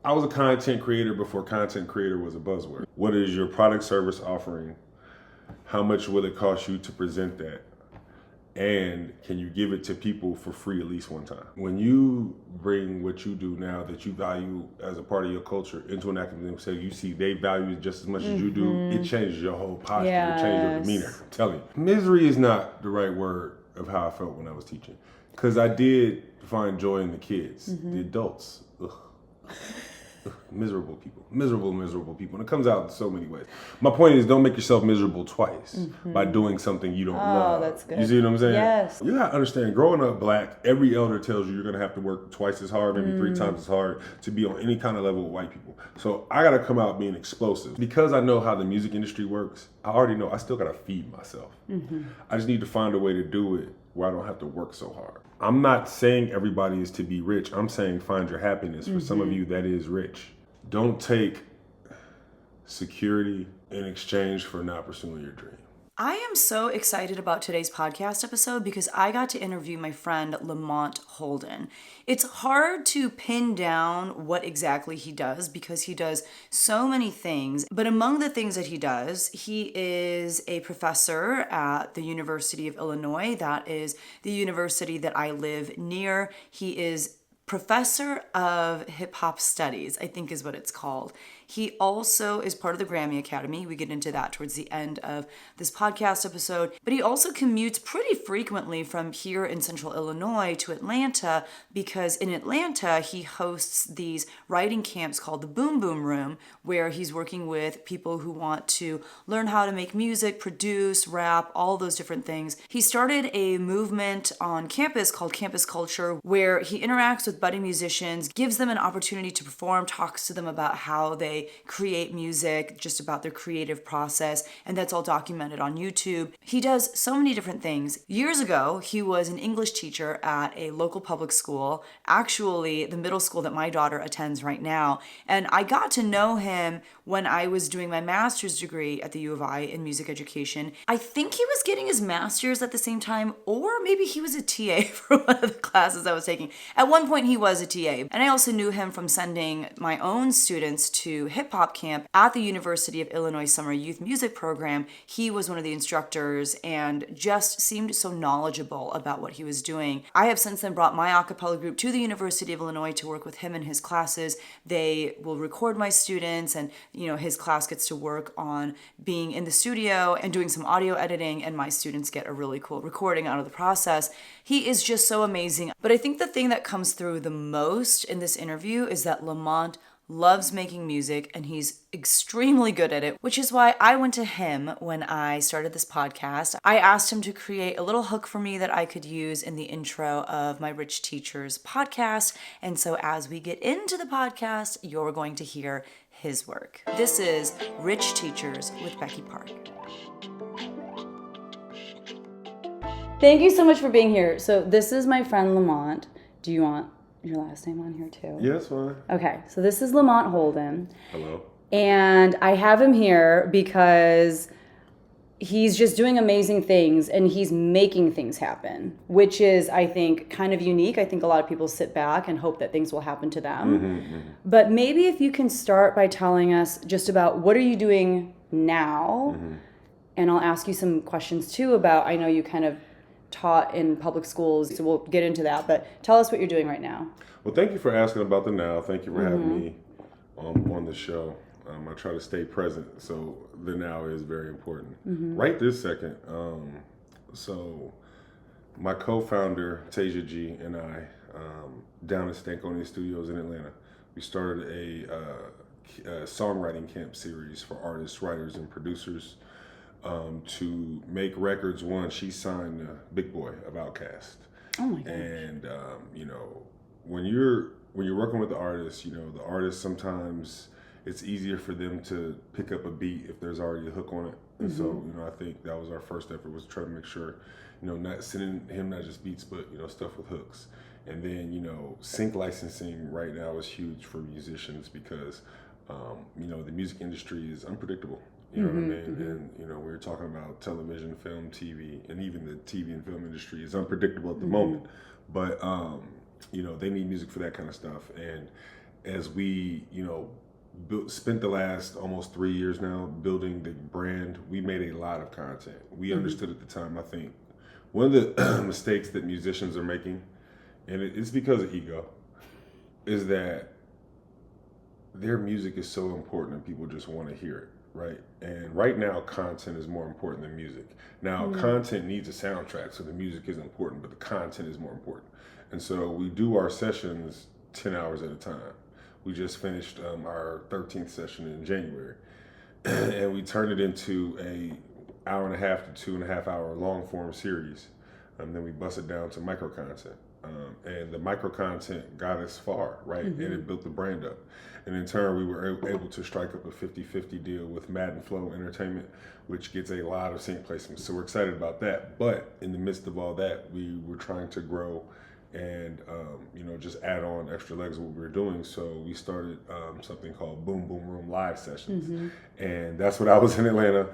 I was a content creator before content creator was a buzzword. What is your product service offering? How much will it cost you to present that? And can you give it to people for free at least one time? When you bring what you do now that you value as a part of your culture into an academic setting, you see they value it just as much as you do, it changes your whole posture, it changes your demeanor. I'm telling you. Misery is not the right word of how I felt when I was teaching. Because I did find joy in the kids, the adults. Miserable people, miserable people. And it comes out in so many ways. My point is, don't make yourself miserable twice by doing something you don't love. Oh, that's good. You see what I'm saying? Yes. You gotta understand, growing up black, every elder tells you you're gonna have to work twice as hard, maybe 3 times as hard to be on any kind of level with white people. So I gotta come out being explosive. Because I know how the music industry works, I already know I still gotta feed myself. I just need to find a way to do it where I don't have to work so hard. I'm not saying everybody is to be rich. I'm saying find your happiness. For some of you, that is rich. Don't take security in exchange for not pursuing your dream. I am so excited about today's podcast episode because I got to interview my friend Lamont Holden. It's hard to pin down what exactly he does because he does so many things. But among the things that he does, he is a professor at the University of Illinois. That is the university that I live near. He is professor of hip hop studies, I think is what it's called. He also is part of the Grammy Academy. We get into that towards the end of this podcast episode. But he also commutes pretty frequently from here in central Illinois to Atlanta because in Atlanta, he hosts these writing camps called the Boom Boom Room, where he's working with people who want to learn how to make music, produce, rap, all those different things. He started a movement on campus called Campus Culture, where he interacts with budding musicians, gives them an opportunity to perform, talks to them about how they create music, just about their creative process, and that's all documented on YouTube. He does so many different things. Years ago, he was an English teacher at a local public school, actually the middle school that my daughter attends right now, and I got to know him when I was doing my master's degree at the U of I in music education. I think he was getting his master's at the same time, or maybe he was a TA for one of the classes I was taking. At one point, he was a TA, and I also knew him from sending my own students to hiphopcamp at the University of Illinois Summer Youth Music Program. He was one of the instructors and just seemed so knowledgeable about what he was doing. I have since then brought my a cappella group to the University of Illinois to work with him in his classes. They will record my students, and his class gets to work on being in the studio and doing some audio editing, and my students get a really cool recording out of the process. He is just so amazing. But I think the thing that comes through the most in this interview is that Lamont loves making music and he's extremely good at it, which is why I went to him when I started this podcast. I asked him to create a little hook for me that I could use in the intro of my Rich Teachers podcast. And so as we get into the podcast, you're going to hear his work. This is Rich Teachers with Becky Park. Thank you so much for being here. So this is my friend Lamont. Do you want your last name on here too? Yes, fine. Okay, so this is Lamont Holden. Hello. And I have him here because he's just doing amazing things and he's making things happen, which is, I think, kind of unique. I think a lot of people sit back and hope that things will happen to them. But maybe if you can start by telling us just about what are you doing now, and I'll ask you some questions too about, I know you kind of taught in public schools, so we'll get into that, but tell us what you're doing right now. Well, thank you for asking about the now. Thank you for having me on the show. I try to stay present, so the now is very important. Right this second. So my co-founder, Tasia G, and I, down at Stankonia Studios in Atlanta, we started a songwriting camp series for artists, writers, and producers to make records. One, she signed Big Boy of Outkast. Oh my gosh. And when you're working with the artists, the artists sometimes it's easier for them to pick up a beat if there's already a hook on it. And so, I think that was our first effort, was trying to make sure, not sending him not just beats, but, stuff with hooks. And then, sync licensing right now is huge for musicians because, the music industry is unpredictable. You know what I mean? And, we're talking about television, film, TV, and even the TV and film industry is unpredictable at the moment. But, they need music for that kind of stuff. And as we, spent the last almost 3 years now building the brand, we made a lot of content. We understood at the time, I think, one of the mistakes that musicians are making, and it's because of ego, is that their music is so important and people just want to hear it, right? And right now, content is more important than music. Now, content needs a soundtrack, so the music is important, but the content is more important. And so we do our sessions 10 hours at a time. We just finished our 13th session in January, and we turned it into a hour and a half to 2.5 hour long form series. Then we bust it down to micro content. And the micro content got us far, right? And it built the brand up. And in turn, we were able to strike up a 50-50 deal with Madden Flow Entertainment, which gets a lot of sync placements. So we're excited about that. But in the midst of all that, we were trying to grow and just add on extra legs of what we were doing. So we started something called Boom Boom Room Live Sessions. And that's what I was in Atlanta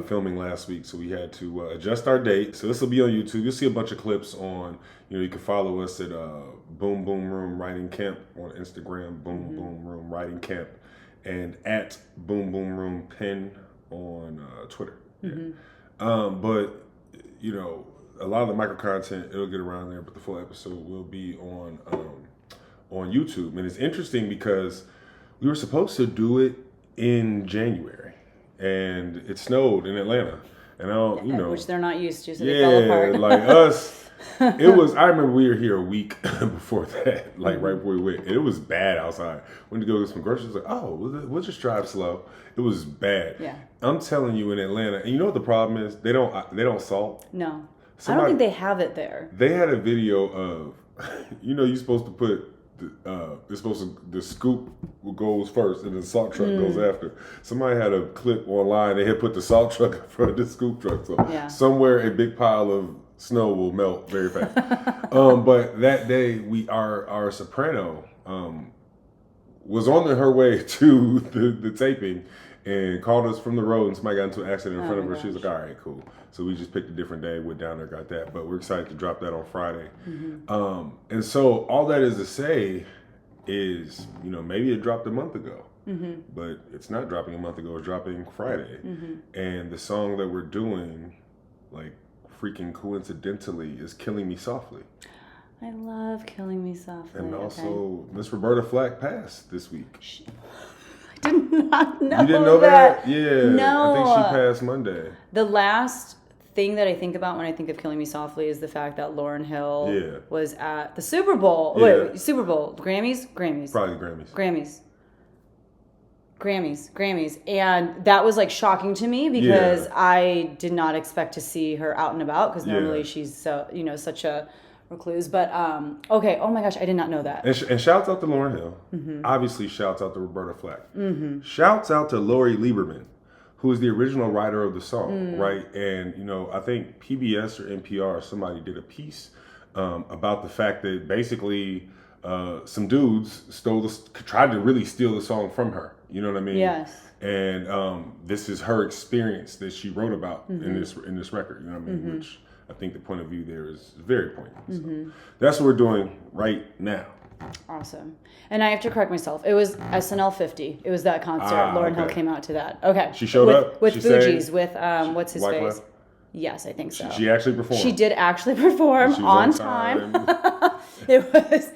filming last week. So we had to adjust our date. So this will be on YouTube. You'll see a bunch of clips on, you can follow us at Boom Boom Room Writing Camp on Instagram, Boom Boom Room Writing Camp, and at Boom Boom Room Pen on Twitter. But, a lot of the micro content, it'll get around there, but the full episode will be on YouTube. And it's interesting because we were supposed to do it in January, and it snowed in Atlanta. And which they're not used to, so they fell apart. like us, it was. I remember we were here a week before that, right before we went. And it was bad outside. Went to go get some groceries. Like, we'll just drive slow. It was bad. Yeah. I'm telling you, in Atlanta, and you know what the problem is? They don't salt. No. I don't think they have it there. They had a video of, you're supposed to put, the scoop goes first and the salt truck goes after. Somebody had a clip online. They had put the salt truck in front of the scoop truck. So somewhere a big pile of snow will melt very fast. But that day, our soprano was on her way to the taping and called us from the road, and somebody got into an accident in front of her. She was like, all right, cool. So we just picked a different day, went down there, got that. But we're excited to drop that on Friday. And so all that is to say is, maybe it dropped a month ago. But it's not dropping a month ago. It's dropping Friday. And the song that we're doing, freaking coincidentally, is Killing Me Softly. I love Killing Me Softly. And also, Miss Roberta Flack passed this week. I did not know. You didn't know that? Yeah. No. I think she passed Monday. The last thing that I think about when I think of Killing Me Softly is the fact that Lauryn Hill was at the Super Bowl. Yeah. Wait, Super Bowl. Grammys? Probably Grammys. And that was shocking to me because I did not expect to see her out and about because normally she's so, such a recluse. But okay, oh my gosh, I did not know that. And shouts out to Lauryn Hill. Obviously, shouts out to Roberta Flack. Shouts out to Lori Lieberman, who is the original writer of the song, right? And I think PBS or NPR, somebody did a piece about the fact that basically some dudes tried to really steal the song from her. You know what I mean? Yes. And this is her experience that she wrote about in this record. You know what I mean? Which I think the point of view there is very poignant. So that's what we're doing right now. Awesome. And I have to correct myself. It was SNL 50. It was that concert. Lauryn Hill came out to that. Okay. She showed up? With She Fugees, sang? with, what's his Wyclef? face? Yes, I think so. She actually performed. She did actually perform on time. It was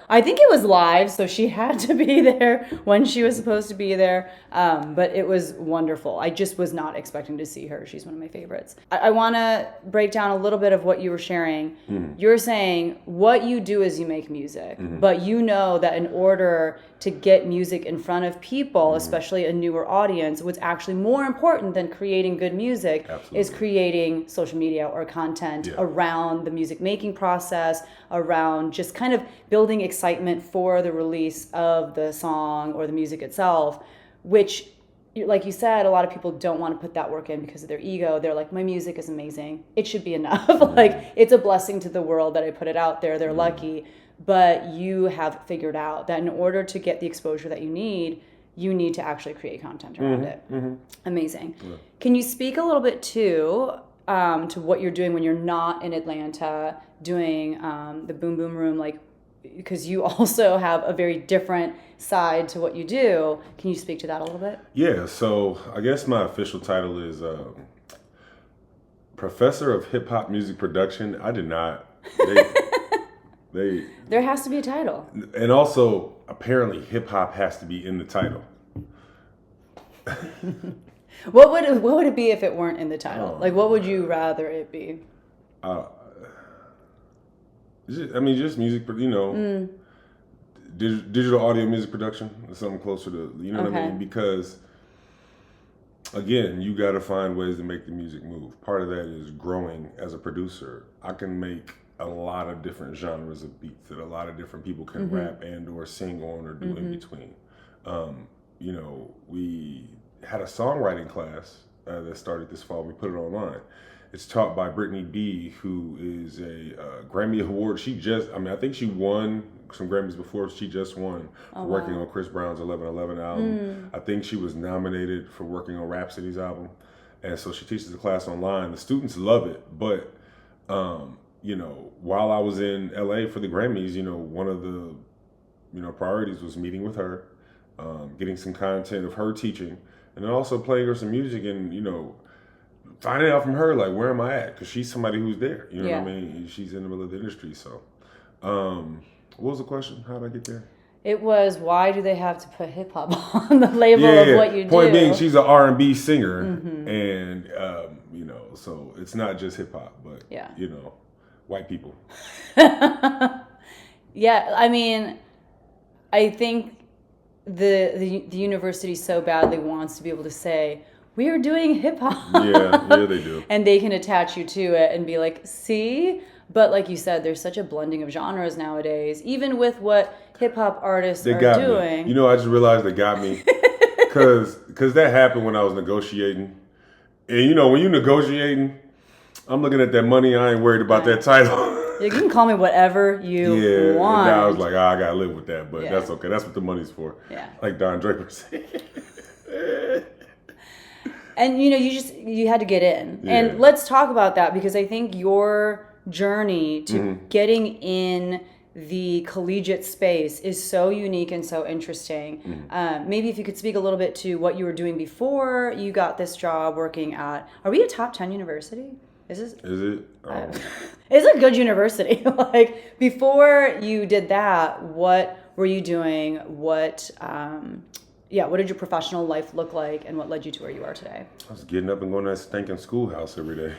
I think it was live, so she had to be there when she was supposed to be there. But it was wonderful. I just was not expecting to see her. She's one of my favorites. I want to break down a little bit of what you were sharing. You're saying what you do is you make music, but you know that in order to get music in front of people, especially a newer audience, what's actually more important than creating good music is creating social media or content around the music making process, around just kind of building excitement for the release of the song or the music itself, which, like you said, a lot of people don't want to put that work in because of their ego. They're like, my music is amazing. It should be enough. It's a blessing to the world that I put it out there. They're lucky. But you have figured out that in order to get the exposure that you need to actually create content around it. Amazing. Yeah. Can you speak a little bit to what you're doing when you're not in Atlanta doing the Boom Boom Room? because you also have a very different side to what you do. Can you speak to that a little bit? Yeah, so I guess my official title is Professor of Hip Hop Music Production. I did not. There has to be a title. And also, apparently, hip hop has to be in the title. What would it be if it weren't in the title? Like, what would you rather it be? Just music, digital audio music production, something closer to, what I mean? Because, again, you got to find ways to make the music move. Part of that is growing as a producer. I can make a lot of different genres of beats that a lot of different people can rap and or sing on or do in between. We had a songwriting class that started this fall. We put it online. It's taught by Brittany B, who is a Grammy Award. I think she won some Grammys before. She just won for working on Chris Brown's 11:11 album. I think she was nominated for working on Rhapsody's album. And so she teaches the class online. The students love it. But, while I was in LA for the Grammys, one of the, priorities was meeting with her, getting some content of her teaching, and then also playing her some music and, finding out from her, like, where am I at? Because she's somebody who's there. You know what I mean? She's in the middle of the industry. So, what was the question? How did I get there? It was, why do they have to put hip hop on the label of what you do? Point being, she's an R&B singer, and, so it's not just hip hop, but, white people. Yeah, I mean, I think the university so badly wants to be able to say, we are doing hip hop. Yeah, they do. And they can attach you to it and be like, see? But like you said, there's such a blending of genres nowadays, even with what hip hop artists are doing. Me. I just realized they got me. Because that happened when I was negotiating. And when you're negotiating, I'm looking at that money. I ain't worried about that title. You can call me whatever you want. And I was like, I got to live with that. But that's okay. That's what the money's for. Yeah. Like Don Draper said. And you had to get in. Yeah. And let's talk about that, because I think your journey to getting in the collegiate space is so unique and so interesting. Maybe if you could speak a little bit to what you were doing before you got this job working at, are we a top 10 university? Is it? It's a good university. Like, before you did that, what were you doing? What did your professional life look like, and what led you to where you are today? I was getting up and going to that stinking schoolhouse every day.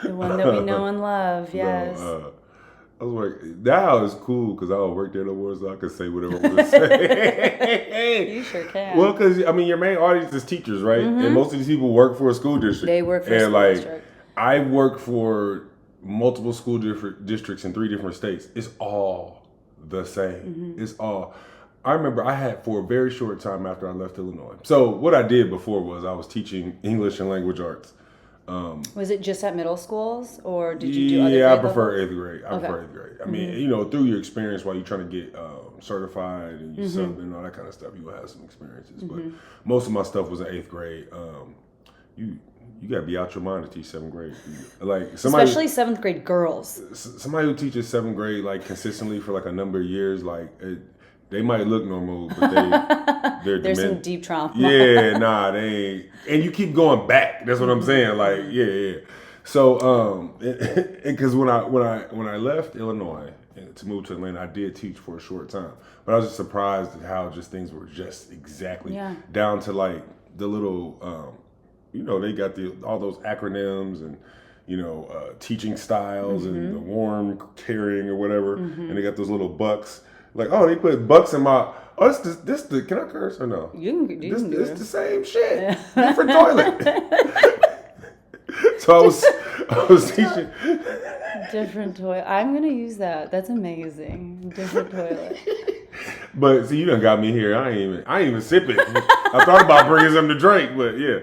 The one that we know and love, yes. I was like, now it's cool because I don't work there no more, so I can say whatever I want to say. You sure can. Well, because, your main audience is teachers, right? And most of these people work for a school district. They work for a school district. I work for multiple school districts in 3 different states. It's all the same. It's all... I remember I had, for a very short time after I left Illinois. So what I did before was I was teaching English and language arts. Was it just at middle schools, or did you do other Yeah, I grade prefer level? 8th grade. I prefer 8th grade. I mean, through your experience while you're trying to get certified and you sub and all that kind of stuff, you will have some experiences. But most of my stuff was in 8th grade. You got to be out your mind to teach 7th grade. Like especially 7th grade girls. Somebody who teaches 7th grade like consistently for like a number of years, they might look normal, but they're There's some deep trauma. Yeah, they ain't. And you keep going back. That's what I'm saying. Like, yeah. So, because when I left Illinois to move to Atlanta, I did teach for a short time, but I was just surprised at how just things were just exactly down to like the little, they got all those acronyms and. Teaching styles and the warm carrying or whatever, and they got those little bucks. Like, they put bucks in my. Oh, this can I curse or no? You can do It's it. the same shit, different toilet. So I was teaching. Different toilet. I'm gonna use that. That's amazing. Different toilet. But see, you done got me here. I ain't even sipping. I thought about bringing something to drink, but yeah.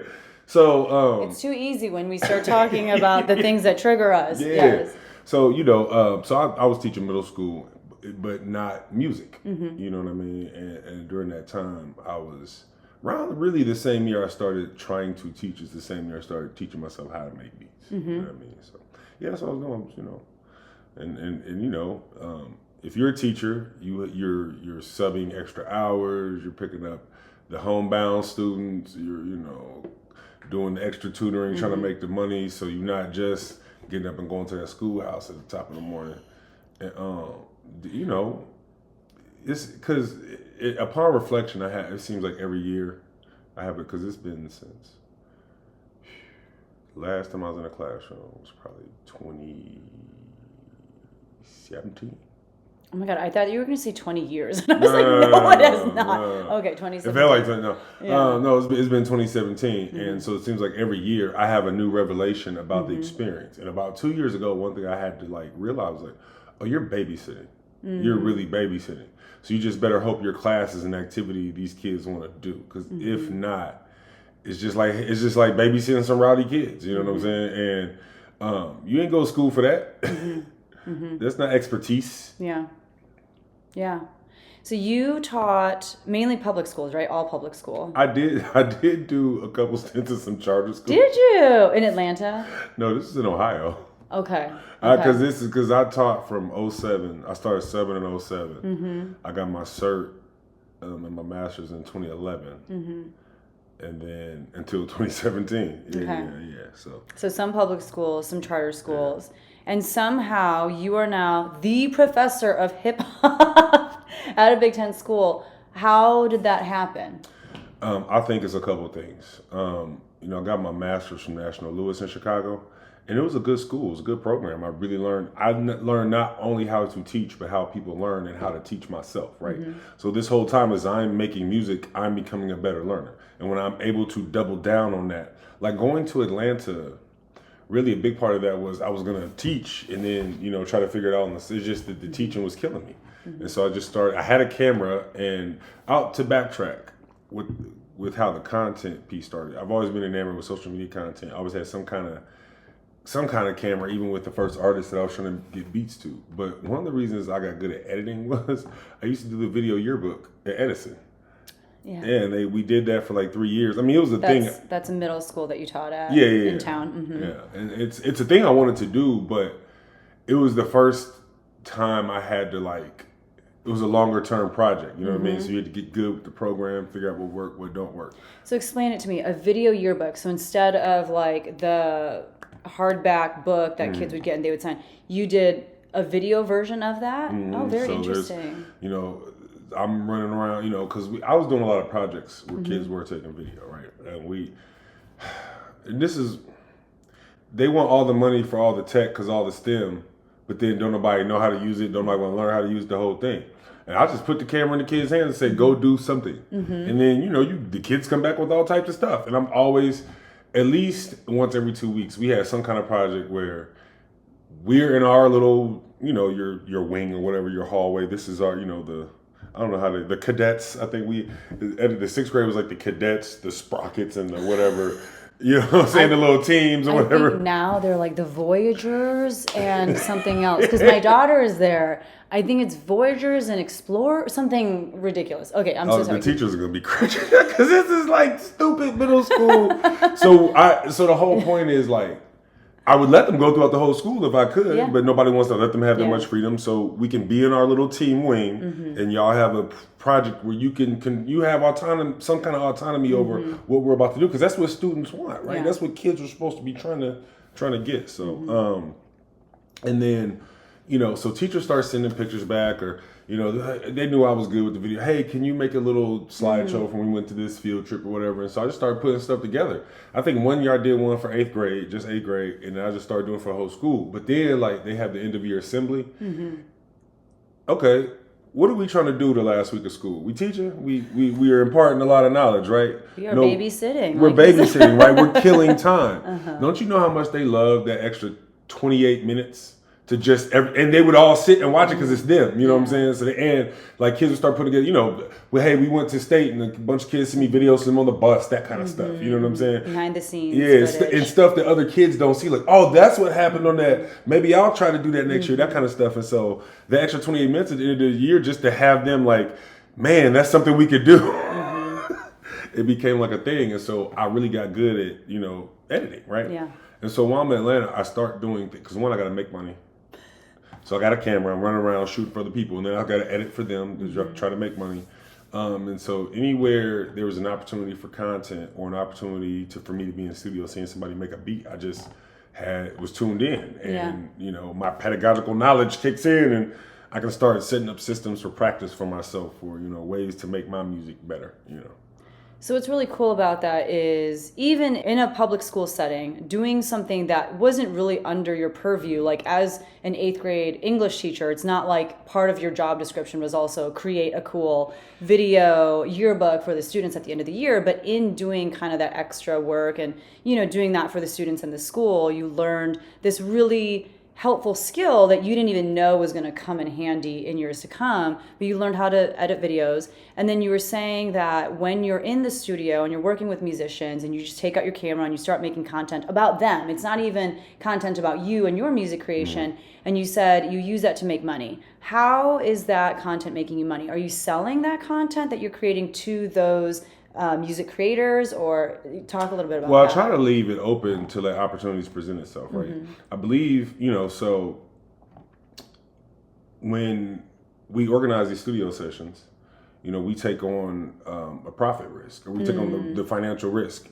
So it's too easy when we start talking about the things that trigger us. Yeah. Yes. So I was teaching middle school, but not music. You know what I mean? And during that time, I was around really the same year I started trying to teach. Is the same year I started teaching myself how to make beats. You know what I mean? So yeah, that's what I was doing. And you know, if you're a teacher, you're subbing extra hours, you're picking up the homebound students, you're, you know, doing the extra tutoring, trying to make the money, so you're not just getting up and going to that schoolhouse at the top of the morning. And you know, it's because upon reflection, it seems like every year I have it, because it's been since last time I was in a classroom was probably 2017. Oh my God, I thought you were going to say 20 years. And I was no, it has not. No. Okay, 2017. It felt like, no. Yeah. No, it's been 2017. And so it seems like every year I have a new revelation about the experience. And about 2 years ago, one thing I had to like realize was like, oh, you're babysitting. You're really babysitting. So you just better hope your class is an activity these kids want to do. Because if not, it's just like babysitting some rowdy kids. You know what I'm saying? And you ain't go to school for that. That's not expertise. Yeah. Yeah. So you taught mainly public schools, right? All public school. I did do a couple stints in some charter schools. Did you? In Atlanta? No, this is in Ohio. Okay. Because I taught from 07. I started subbing in 07. I got my cert and my master's in 2011. And then until 2017. Yeah. So some public schools, some charter schools. And somehow you are now the professor of hip hop at a Big Ten school. How did that happen? I think it's a couple of things. You know, I got my master's from National Louis in Chicago, and it was a good school. It was a good program. I really learned. I learned not only how to teach, but how people learn and how to teach myself. Right. So this whole time, as I'm making music, I'm becoming a better learner. And when I'm able to double down on that, like going to Atlanta. Really, a big part of that was I was going to teach and then, you know, try to figure it out. It's just that the teaching was killing me. And so I just started, I had a camera, and out to backtrack with how the content piece started. I've always been enamored with social media content. I always had some kind of camera, even with the first artist that I was trying to get beats to. But one of the reasons I got good at editing was I used to do the video yearbook at Edison. Yeah. And we did that for like 3 years. I mean, it was thing. That's a middle school that you taught at in town. Yeah, and it's a thing I wanted to do, but it was the first time I had to like. It was a longer term project. You know what I mean? So you had to get good with the program, figure out what worked, what don't work. So explain it to me. A video yearbook. So instead of like the hardback book that kids would get and they would sign, you did a video version of that. Oh, very interesting. You know. I'm running around, you know, because I was doing a lot of projects where kids were taking video, right? And they want all the money for all the tech because all the STEM, but then don't nobody know how to use it, don't nobody want to learn how to use the whole thing. And I just put the camera in the kids' hands and say, go do something. And then, you know, the kids come back with all types of stuff. And I'm always, at least once every 2 weeks, we had some kind of project where we're in our little, you know, your wing or whatever, your hallway. This is our, you know, I don't know how the cadets, I think the sixth grade was like the cadets, the sprockets, and the whatever, you know what I'm saying, the little teams or whatever. I think now they're like the Voyagers and something else, because my daughter is there. I think it's Voyagers and Explorer, something ridiculous. Okay, I'm so sorry. The teachers are going to be cringing because this is like stupid middle school. So the whole point is like, I would let them go throughout the whole school if I could, but nobody wants to let them have that much freedom. So we can be in our little team wing, and y'all have a project where you you have autonomy, some kind of autonomy over what we're about to do, because that's what students want, right? That's what kids are supposed to be trying to get. So, and then, you know, so teachers start sending pictures back, or you know, they knew I was good with the video. Hey, can you make a little slideshow from when we went to this field trip or whatever? And so I just started putting stuff together. I think 1 year I did one for eighth grade, and then I just started doing it for the whole school. But then, like, they have the end of year assembly. Okay, what are we trying to do the last week of school? We teaching? We are imparting a lot of knowledge, right? We are babysitting. We're babysitting, right? We're killing time. Don't you know how much they love that extra 28 minutes? To and they would all sit and watch it because it's them, you know what I'm saying? So like kids would start putting together, you know, well, hey, we went to state and a bunch of kids send me videos of them on the bus, that kind of stuff, you know what I'm saying? Behind the scenes. Yeah, and stuff that other kids don't see, like, oh, that's what happened on that. Maybe I'll try to do that next year, that kind of stuff. And so the extra 28 minutes at the end of the year, just to have them like, man, that's something we could do. It became like a thing. And so I really got good at, you know, editing, right? Yeah. And so while I'm in Atlanta, I start doing things, because one, I got to make money. So I got a camera. I'm running around shooting for other people, and then I got to edit for them to try to make money. And so anywhere there was an opportunity for content or an opportunity for me to be in the studio seeing somebody make a beat, I just was tuned in, and you know, my pedagogical knowledge kicks in, and I can start setting up systems for practice for myself, or, you know, ways to make my music better, you know. So what's really cool about that is, even in a public school setting, doing something that wasn't really under your purview, like as an 8th grade English teacher, it's not like part of your job description was also create a cool video yearbook for the students at the end of the year. But in doing kind of that extra work and, you know, doing that for the students in the school, you learned this really helpful skill that you didn't even know was going to come in handy in years to come, but you learned how to edit videos. And then you were saying that when you're in the studio and you're working with musicians and you just take out your camera and you start making content about them, it's not even content about you and your music creation, and you said you use that to make money. How is that content making you money? Are you selling that content that you're creating to those music creators, or talk a little bit about that? Well, I try to leave it open to let opportunities present itself, right? I believe, you know, so when we organize these studio sessions, you know, we take on a profit risk, or we take on the financial risk.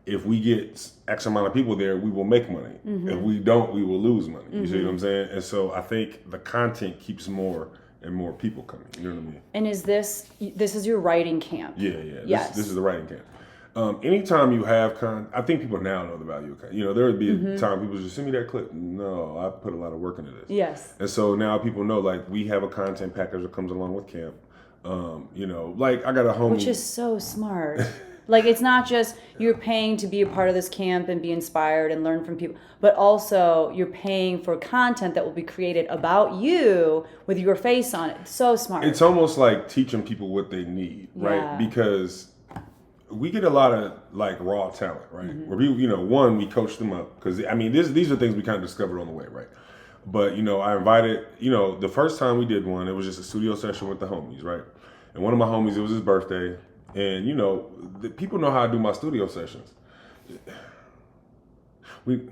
If we get X amount of people there, we will make money. If we don't, we will lose money. You see what I'm saying? And so I think the content keeps more and more people coming. You know what I mean? And is this is your writing camp? Yeah. Yes. This is the writing camp. Anytime you have I think people now know the value of content. You know, there would be a time people just send me that clip. No, I put a lot of work into this. Yes. And so now people know, like, we have a content package that comes along with camp. You know, like, I got a homie. Which is so smart. Like, it's not just you're paying to be a part of this camp and be inspired and learn from people, but also you're paying for content that will be created about you with your face on it. So smart. It's almost like teaching people what they need, right? Because we get a lot of, like, raw talent, right? Where we, you know, one, we coach them up, because I mean, these are things we kind of discovered on the way, right? But, you know, I invited, you know, the first time we did one, it was just a studio session with the homies, right? And one of my homies, it was his birthday. And, you know, the people know how I do my studio sessions. You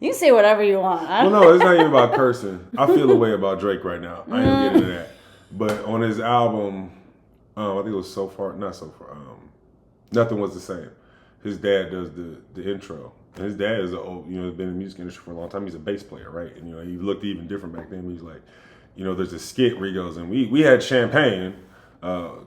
can say whatever you want. Well, no, it's not even about cursing. I feel a way about Drake right now. I ain't gonna get into that. But on his album, I think it was Nothing Was the Same. His dad does the intro. And his dad is has been in the music industry for a long time. He's a bass player, right? And, you know, he looked even different back then. He's like, you know, there's a skit where he goes, and we had champagne,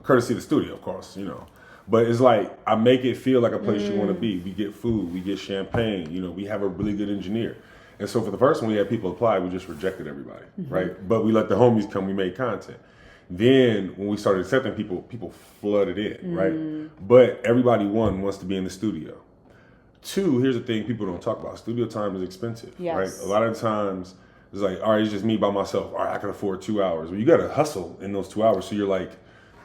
courtesy of the studio, of course, you know. But it's like, I make it feel like a place you want to be. We get food, we get champagne, you know, we have a really good engineer. And so for the first one, we had people apply, we just rejected everybody, right? But we let the homies come, we made content. Then when we started accepting people flooded in, right? But everybody, one, wants to be in the studio. Two, here's the thing people don't talk about. Studio time is expensive, right? A lot of times, it's like, all right, it's just me by myself. All right, I can afford 2 hours. Well, you got to hustle in those 2 hours, so you're like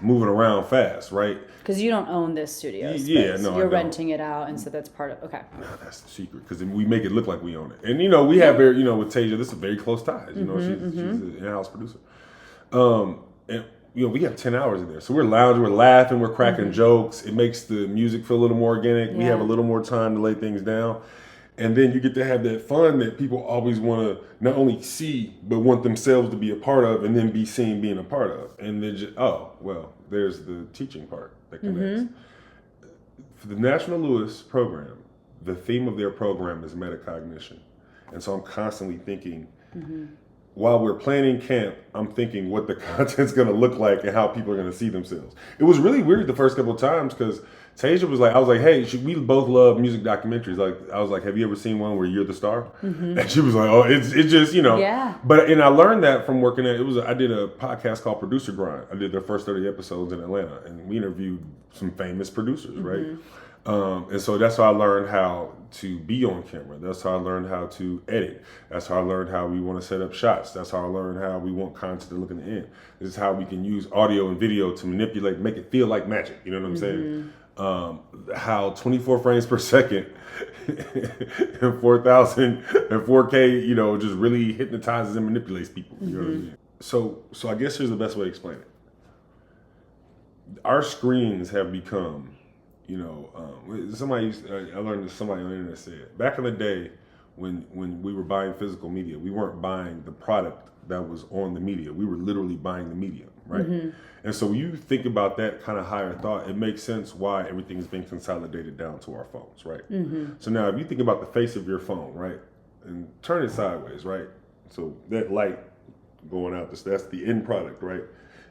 moving around fast, right? Because you don't own this studio space. Yeah, no, you're renting it out, and so that's part of, okay. No, that's the secret, because we make it look like we own it. And, you know, we have very, you know, with Tasia, this is very close ties. You know, she's an in-house producer. And, you know, we have 10 hours in there. So we're lounging, we're laughing, we're cracking jokes. It makes the music feel a little more organic. We have a little more time to lay things down. And then you get to have that fun that people always want to not only see, but want themselves to be a part of, and then be seen being a part of. And then just, there's the teaching part that connects. For the National Lewis program, the theme of their program is metacognition. And so I'm constantly thinking, while we're planning camp, I'm thinking what the content's going to look like and how people are going to see themselves. It was really weird the first couple of times, because Tasia was like, I was like, hey, we both love music documentaries. Like, I was like, have you ever seen one where you're the star? And she was like, oh, it's just, you know. Yeah. But, and I learned that from working at, I did a podcast called Producer Grind. I did their first 30 episodes in Atlanta, and we interviewed some famous producers, right? And so that's how I learned how to be on camera. That's how I learned how to edit. That's how I learned how we want to set up shots. That's how I learned how we want content to look in the end. This is how we can use audio and video to manipulate, make it feel like magic. You know what I'm saying? How 24 frames per second and 4,000 and 4K, you know, just really hypnotizes and manipulates people. You know what I mean? So I guess here's the best way to explain it. Our screens have become, you know, I learned this, somebody on the internet said, back in the day, when we were buying physical media, we weren't buying the product that was on the media. We were literally buying the medium, right? And so when you think about that kind of higher thought, it makes sense why everything is being consolidated down to our phones, right? So now if you think about the face of your phone, right, and turn it sideways, right? So that light going out, that's the end product, right?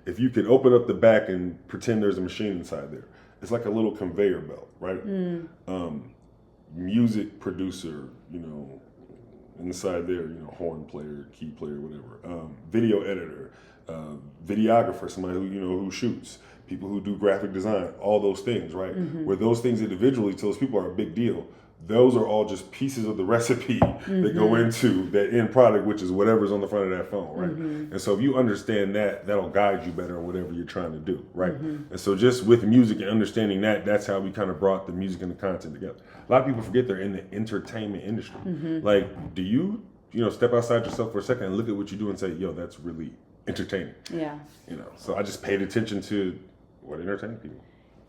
If you could open up the back and pretend there's a machine inside there, it's like a little conveyor belt, right? Music producer, inside there, horn player, key player, whatever. Video editor, videographer, somebody who shoots, people who do graphic design, all those things, right? Where those things individually to those people are a big deal. Those are all just pieces of the recipe that go into that end product, which is whatever's on the front of that phone, right? And so if you understand that, that'll guide you better on whatever you're trying to do, right? And so just with music and understanding that, that's how we kind of brought the music and the content together. A lot of people forget they're in the entertainment industry. Like, do you step outside yourself for a second and look at what you do and say, yo, that's really entertaining? Yeah. So I just paid attention to what entertained people.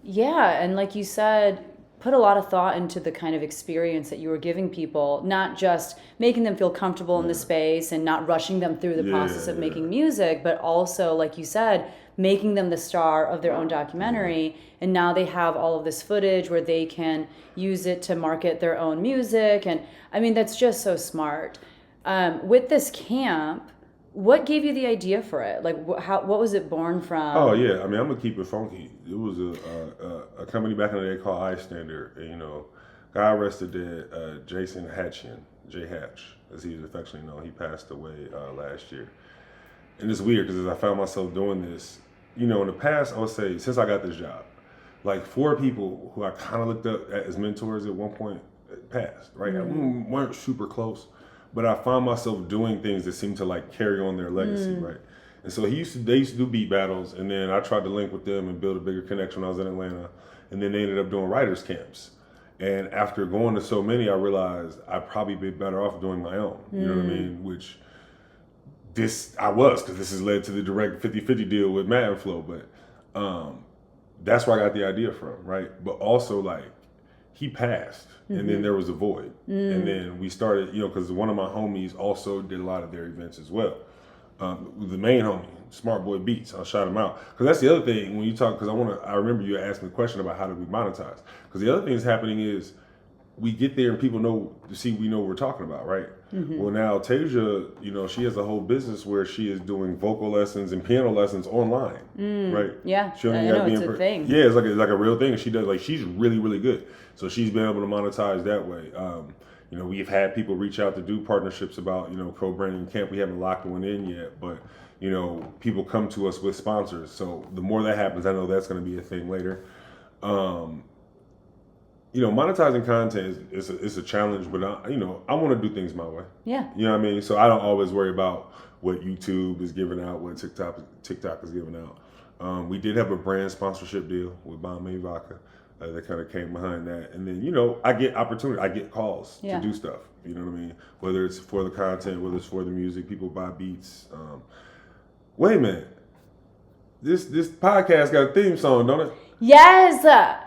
Yeah, and like you said, put a lot of thought into the kind of experience that you were giving people, not just making them feel comfortable in the space and not rushing them through the process of making music, but also, like you said, making them the star of their own documentary. And now they have all of this footage where they can use it to market their own music. And I mean, that's just so smart. With this camp, what gave you the idea for it? Like, what was it born from? Oh yeah, I mean, I'm gonna keep it funky. It was a company back in the day called iStandard. And, got arrested there. Jason Hatchian, J Hatch, as he's affectionately known. He passed away last year. And it's weird because as I found myself doing this, in the past, I would say since I got this job, like 4 people who I kind of looked up at as mentors at one point passed. Right, we weren't super close. But I found myself doing things that seemed to like carry on their legacy, right? And so they used to do beat battles, and then I tried to link with them and build a bigger connection when I was in Atlanta. And then they ended up doing writers camps. And after going to so many, I realized I'd probably be better off doing my own. You know what I mean? Which I was, because this has led to the direct 50-50 deal with Matt and Flo. But that's where I got the idea from, right? But also like, he passed, and then there was a void. And then we started, because one of my homies also did a lot of their events as well. The main homie, Smart Boy Beats, I'll shout him out. Because that's the other thing when you talk, because I remember you asked me a question about how do we monetize. Because the other thing that's happening is we get there and people we know what we're talking about, right? Well, now Tasia, she has a whole business where she is doing vocal lessons and piano lessons online, right? Yeah, she I know, it's a thing. Yeah, it's like a real thing. And she does, like, she's really, really good. So she's been able to monetize that way. We've had people reach out to do partnerships about, co-branding camp. We haven't locked one in yet, but, people come to us with sponsors. So the more that happens, I know that's going to be a thing later. Monetizing content is a challenge, but I want to do things my way. Yeah. You know what I mean? So I don't always worry about what YouTube is giving out, what TikTok is giving out. We did have a brand sponsorship deal with Bombay Vodka that kind of came behind that. And then, I get opportunity. I get calls to do stuff. You know what I mean? Whether it's for the content, whether it's for the music, people buy beats. Wait a minute. This podcast got a theme song, don't it? Yes!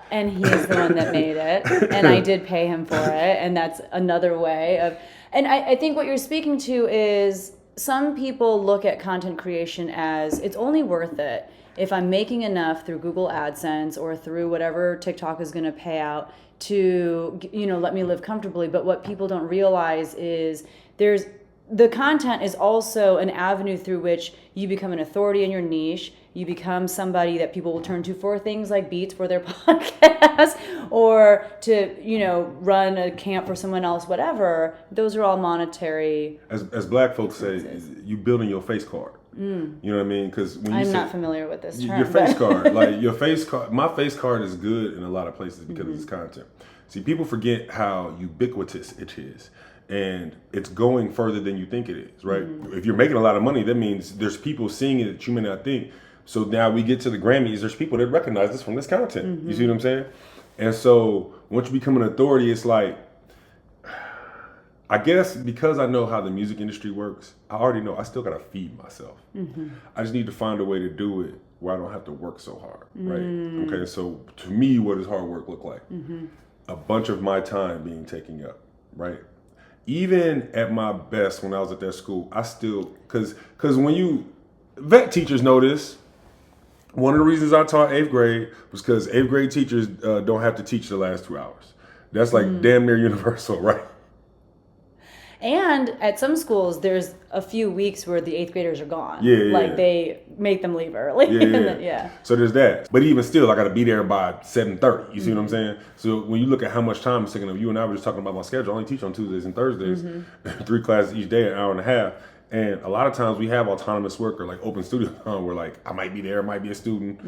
And he's the one that made it. And I did pay him for it. And that's another way of... And I think what you're speaking to is some people look at content creation as it's only worth it if I'm making enough through Google AdSense or through whatever TikTok is going to pay out to, let me live comfortably. But what people don't realize is the content is also an avenue through which you become an authority in your niche. You become somebody that people will turn to for things like beats for their podcast or to, run a camp for someone else, whatever. Those are all monetary. As black folks say, you building your face card. You know what I mean? Because I'm not familiar with this term. Your face card, like your face card, my face card is good in a lot of places because of this content. See, people forget how ubiquitous it is. And it's going further than you think it is, right? If you're making a lot of money, that means there's people seeing it that you may not think. So now we get to the Grammys, there's people that recognize this from this content. You see what I'm saying? And so once you become an authority, it's like, I guess because I know how the music industry works, I already know I still got to feed myself. I just need to find a way to do it where I don't have to work so hard, right? Okay, so to me, what does hard work look like? A bunch of my time being taken up, right? even at my best when I was at that school, I still, because when you, vet teachers know this. One of the reasons I taught 8th grade was because 8th grade teachers don't have to teach the last 2 hours. That's like damn near universal, right? And at some schools, there's a few weeks where the 8th graders are gone. They make them leave early. Yeah. So there's that. But even still, I got to be there by 7:30. You see what I'm saying? So when you look at how much time it's taking of, you and I were just talking about my schedule. I only teach on Tuesdays and Thursdays, 3 classes each day, an hour and a half. And a lot of times we have autonomous work or like open studio time where like I might be there, might be a student,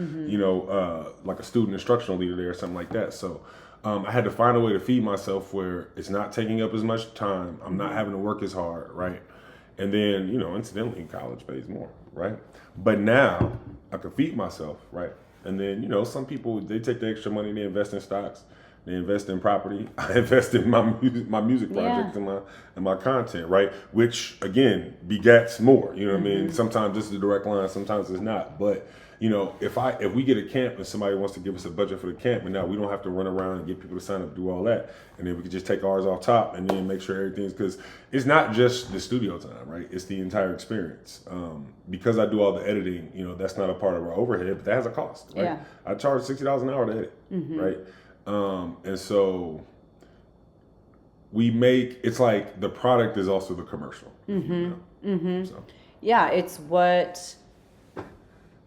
like a student instructional leader there or something like that. So I had to find a way to feed myself where it's not taking up as much time. I'm not having to work as hard, right? And then, incidentally, college pays more, right? But now I can feed myself, right? And then, some people, they take the extra money, they invest in stocks, they invest in property. I invest in my music projects and my content, right? Which, again, begets more, you know what I mean? Sometimes this is a direct line, sometimes it's not. But if we get a camp and somebody wants to give us a budget for the camp, and now we don't have to run around and get people to sign up, do all that, and then we can just take ours off top and then make sure everything's, because it's not just the studio time, right? It's the entire experience. Because I do all the editing, that's not a part of our overhead, but that has a cost, right? Yeah. I charge $60 an hour to edit, right? And so we make, it's like the product is also the commercial. So. Yeah, it's what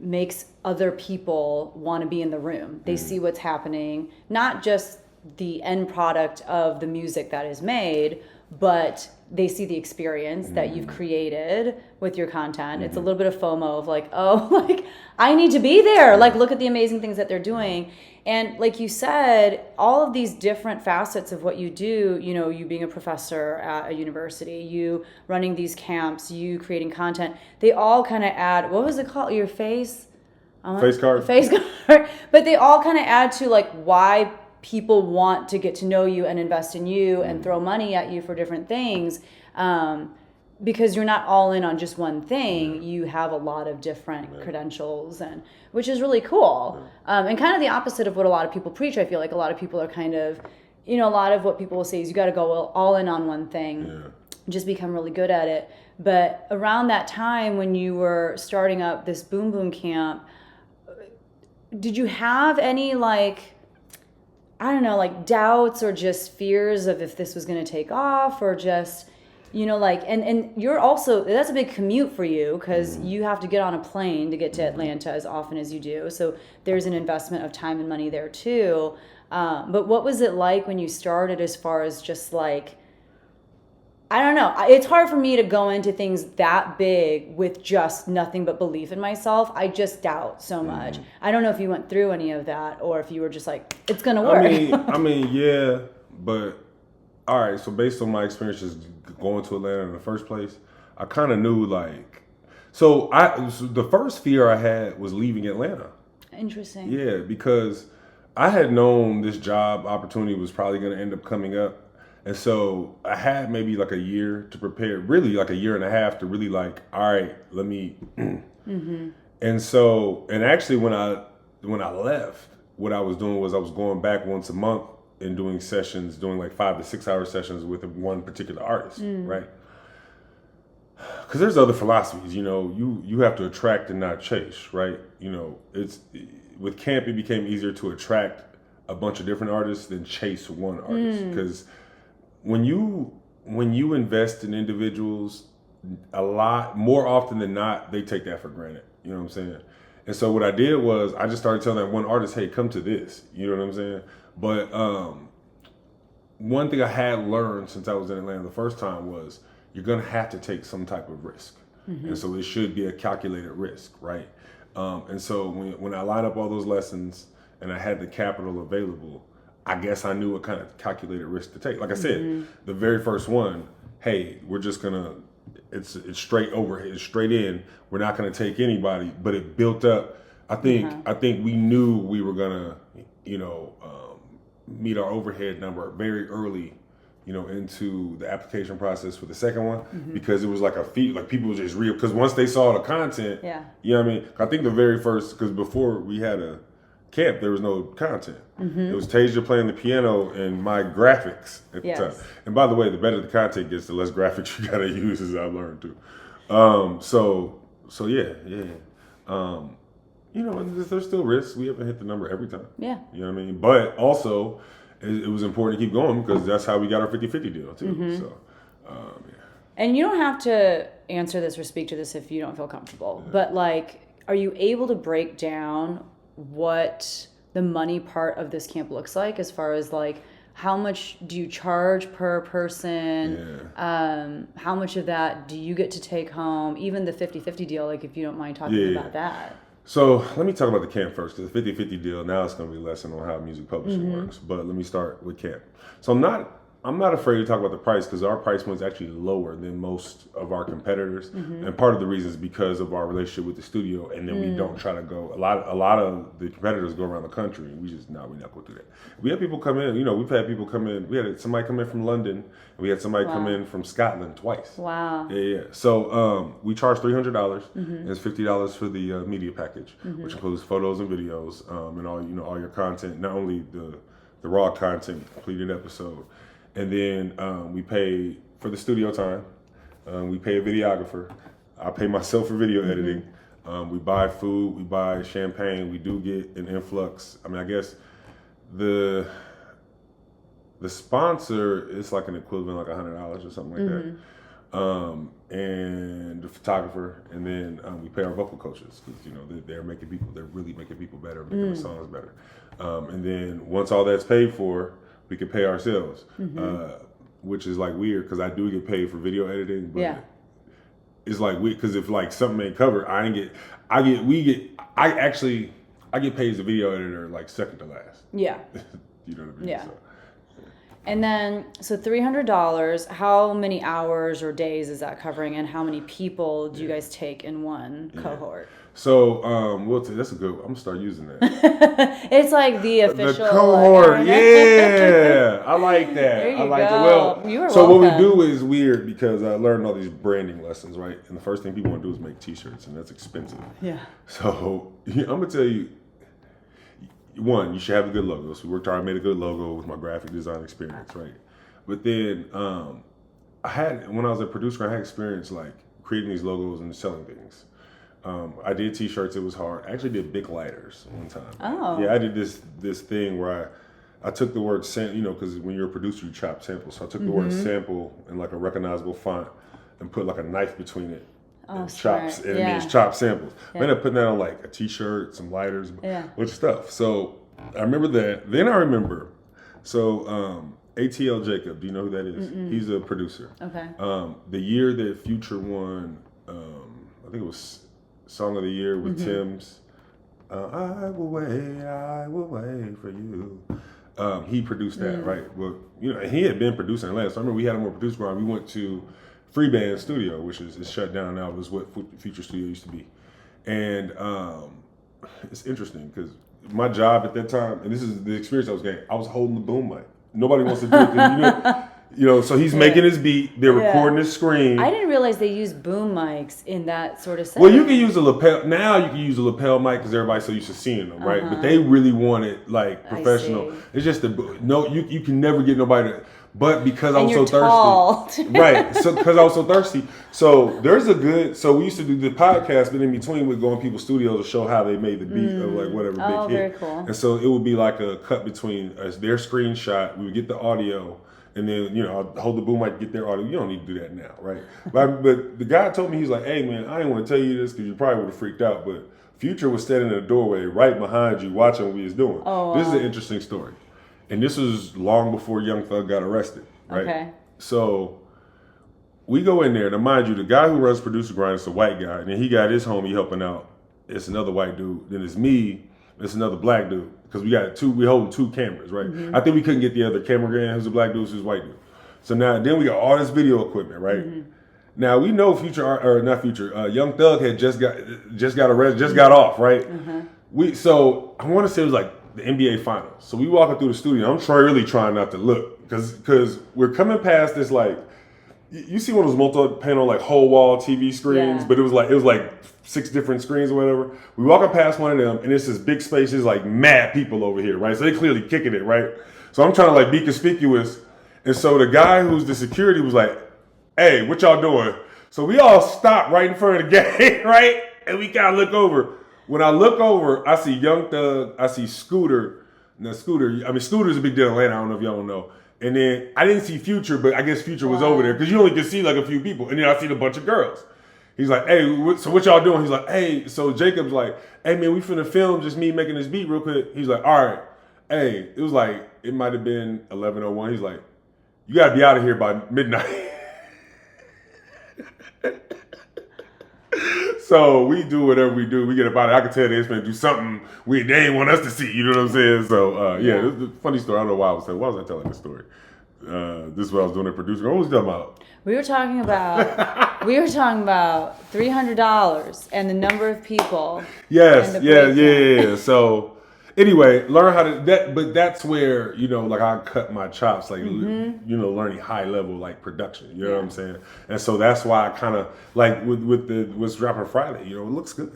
makes other people want to be in the room. They see what's happening, not just the end product of the music that is made, but they see the experience that you've created with your content. It's a little bit of FOMO of like, oh, like I need to be there. Like, look at the amazing things that they're doing. And like you said, all of these different facets of what you do, you being a professor at a university, you running these camps, you creating content, they all kind of add, what was it called? Your face? Face card. Face card. But they all kind of add to like why people want to get to know you and invest in you and throw money at you for different things. Because you're not all in on just one thing. You have a lot of different credentials, and which is really cool. And kind of the opposite of what a lot of people preach. I feel like a lot of people are kind of, a lot of what people will say is you got to go all in on one thing, just become really good at it. But around that time when you were starting up this Boom Boom Camp, did you have any doubts or just fears of if this was going to take off, or just, and you're also, that's a big commute for you because you have to get on a plane to get to Atlanta as often as you do. So there's an investment of time and money there too. But what was it like when you started, as far as just like, I don't know. It's hard for me to go into things that big with just nothing but belief in myself. I just doubt so much. I don't know if you went through any of that, or if you were just like, it's going to work. I mean, yeah, but all right. So based on my experiences going to Atlanta in the first place, I kind of knew so the first fear I had was leaving Atlanta. Interesting. Yeah, because I had known this job opportunity was probably going to end up coming up. And so I had maybe like a year to prepare, really like a year and a half to really all right, let me. And so, and actually when I left, what I was doing was I was going back once a month and doing sessions, doing like 5 to 6 hour sessions with one particular artist, right? Because there's other philosophies, you have to attract and not chase, right? It's with camp, it became easier to attract a bunch of different artists than chase one artist, because when you invest in individuals, a lot more often than not, they take that for granted. You know what I'm saying? And so what I did was I just started telling that one artist, hey, come to this. You know what I'm saying? But one thing I had learned since I was in Atlanta the first time was you're going to have to take some type of risk. And so it should be a calculated risk, right? And so when I line up all those lessons and I had the capital available, I guess I knew what kind of calculated risk to take. Like I said, the very first one, hey, we're just gonna, it's straight overhead, it's straight in. We're not gonna take anybody, but it built up. I think we knew we were gonna, meet our overhead number very early, into the application process for the second one, because it was like a feat, like people were just because once they saw the content, you know what I mean? I think the very first, because before we had camp, there was no content. It was Tasia playing the piano and my graphics at the time. And by the way, the better the content gets, the less graphics you gotta use, as I've learned too. So yeah. You know, there's still risks. We haven't hit the number every time. Yeah. You know what I mean? But also, it was important to keep going because that's how we got our 50-50 deal too. So, yeah. And you don't have to answer this or speak to this if you don't feel comfortable. But like, are you able to break down what the money part of this camp looks like, as far as like how much do you charge per person? How much of that do you get to take home? Even the 50-50 deal, like if you don't mind talking about that. So let me talk about the camp first. The 50-50 deal, now it's going to be a lesson on how music publishing works. But let me start with camp. So I'm not afraid to talk about the price because our price point is actually lower than most of our competitors. And part of the reason is because of our relationship with the studio, and then we don't try to go. A lot of the competitors go around the country, and we're not going to do that. We had people come in. You know, we've had people come in. We had somebody come in from London, and we had somebody come in from Scotland twice. Wow. Yeah. So we charge $300, and it's $50 for the media package, which includes photos and videos, and all your content, not only the raw content, completed episode. And then we pay for the studio time. We pay a videographer. I pay myself for video editing. We buy food. We buy champagne. We do get an influx. I mean, I guess the sponsor is like an equivalent, like $100 or something like that. And the photographer, and then we pay our vocal coaches because they're really making people better, making the songs better. And then once all that's paid for, we can pay ourselves, which is like weird because I do get paid for video editing, but it's like weird because if like something ain't covered, I get paid as a video editor like second to last. Yeah. You know what I mean? Yeah. So. And then, so $300, how many hours or days is that covering, and how many people do you guys take in one cohort? So, that's a good one. I'm going to start using that. It's like the official. The cohort, yeah. I like that. There you go. Well, you are so welcome. What we do is weird because I learned all these branding lessons, right? And the first thing people want to do is make t-shirts, and that's expensive. Yeah. So, I'm going to tell you, one, you should have a good logo. So we worked hard, made a good logo with my graphic design experience, right? But then when I was a producer, I had experience like creating these logos and selling things. I did t-shirts. It was hard. I actually did big lighters one time. Oh. Yeah, I did this thing where I took the word sample, because when you're a producer, you chop samples. So I took the word sample in like a recognizable font and put like a knife between it. And chops, and it means chop samples. I ended up putting that on like a t-shirt, some lighters, a bunch of stuff. So I remember that. Then I remember, ATL Jacob, do you know who that is? He's a producer. Okay. The year that Future won, I think it was Song of the Year with Tim's, I will wait for you. He produced that, right? Well, he had been producing Atlanta. So I remember we had him on producer ground. We went to Free Band Studio, which is shut down now. It was what Future Studio used to be. And it's interesting because my job at that time, and this is the experience I was getting, I was holding the boom mic. Nobody wants to do it. So he's making his beat, they're recording his screen. I didn't realize they use boom mics in that sort of setting. Well, you can use a lapel. Now you can use a lapel mic because everybody's so used to seeing them, right? But they really want it like professional. It's just you can never get nobody to. But because I was so thirsty, right? So because I was so thirsty, so there's so we used to do the podcast, but in between we'd go in people's studios to show how they made the beat of like whatever big hit. Very cool. And so it would be like a cut between their screenshot. We would get the audio, and then I'd hold the boom mic, get their audio. You don't need to do that now, right? But the guy told me, he's like, "Hey man, I didn't want to tell you this because you probably would have freaked out, but Future was standing in the doorway right behind you, watching what we was doing." Oh, wow. This is an interesting story. And this was long before Young Thug got arrested, right? Okay. So we go in there. Now, mind you, the guy who runs Producer Grind is a white guy. And then he got his homie helping out. It's another white dude. Then it's me. It's another black dude. Because we holding two cameras, right? I think we couldn't get the other cameraman who's a black dude, who's a white dude. So then we got all this video equipment, right? Now we know Young Thug had just got arrested, just got off, right? So I want to say it was like the NBA Finals. So we walking through the studio. I'm really trying not to look because we're coming past this like you see one of those multi-panel like whole wall TV screens, but it was like 6 different screens or whatever. We walk up past one of them, and it's this big space. There's like mad people over here, right? So they clearly kicking it, right? So I'm trying to like be conspicuous, and so the guy who's the security was like, "Hey, what y'all doing?" So we all stop right in front of the gate, right? And we kind of look over. When I look over, I see Young Thug, I see Scooter. Now Scooter's a big deal in Atlanta. I don't know if y'all know. And then I didn't see Future, but I guess Future was over there because you only could see like a few people. And then I see a bunch of girls. He's like, "Hey, so what y'all doing?" He's like, "Hey," so Jacob's like, "Hey man, we finna film just me making this beat real quick." He's like, "All right." Hey, it was like, it might have been 11:01. He's like, "You gotta be out of here by midnight." So we do whatever we do. We get about it. I can tell they're finna do something they didn't want us to see. You know what I'm saying? So yeah, this is a funny story. I don't know why I was telling this story. This is what I was doing at producer. What was we talking about? We were talking about $300 and the number of people. Yes, yeah. So anyway, learn how to but that's where, like I cut my chops, like learning high level like production. You know what I'm saying? And so that's why I kind of like with what's dropping Friday. It looks good.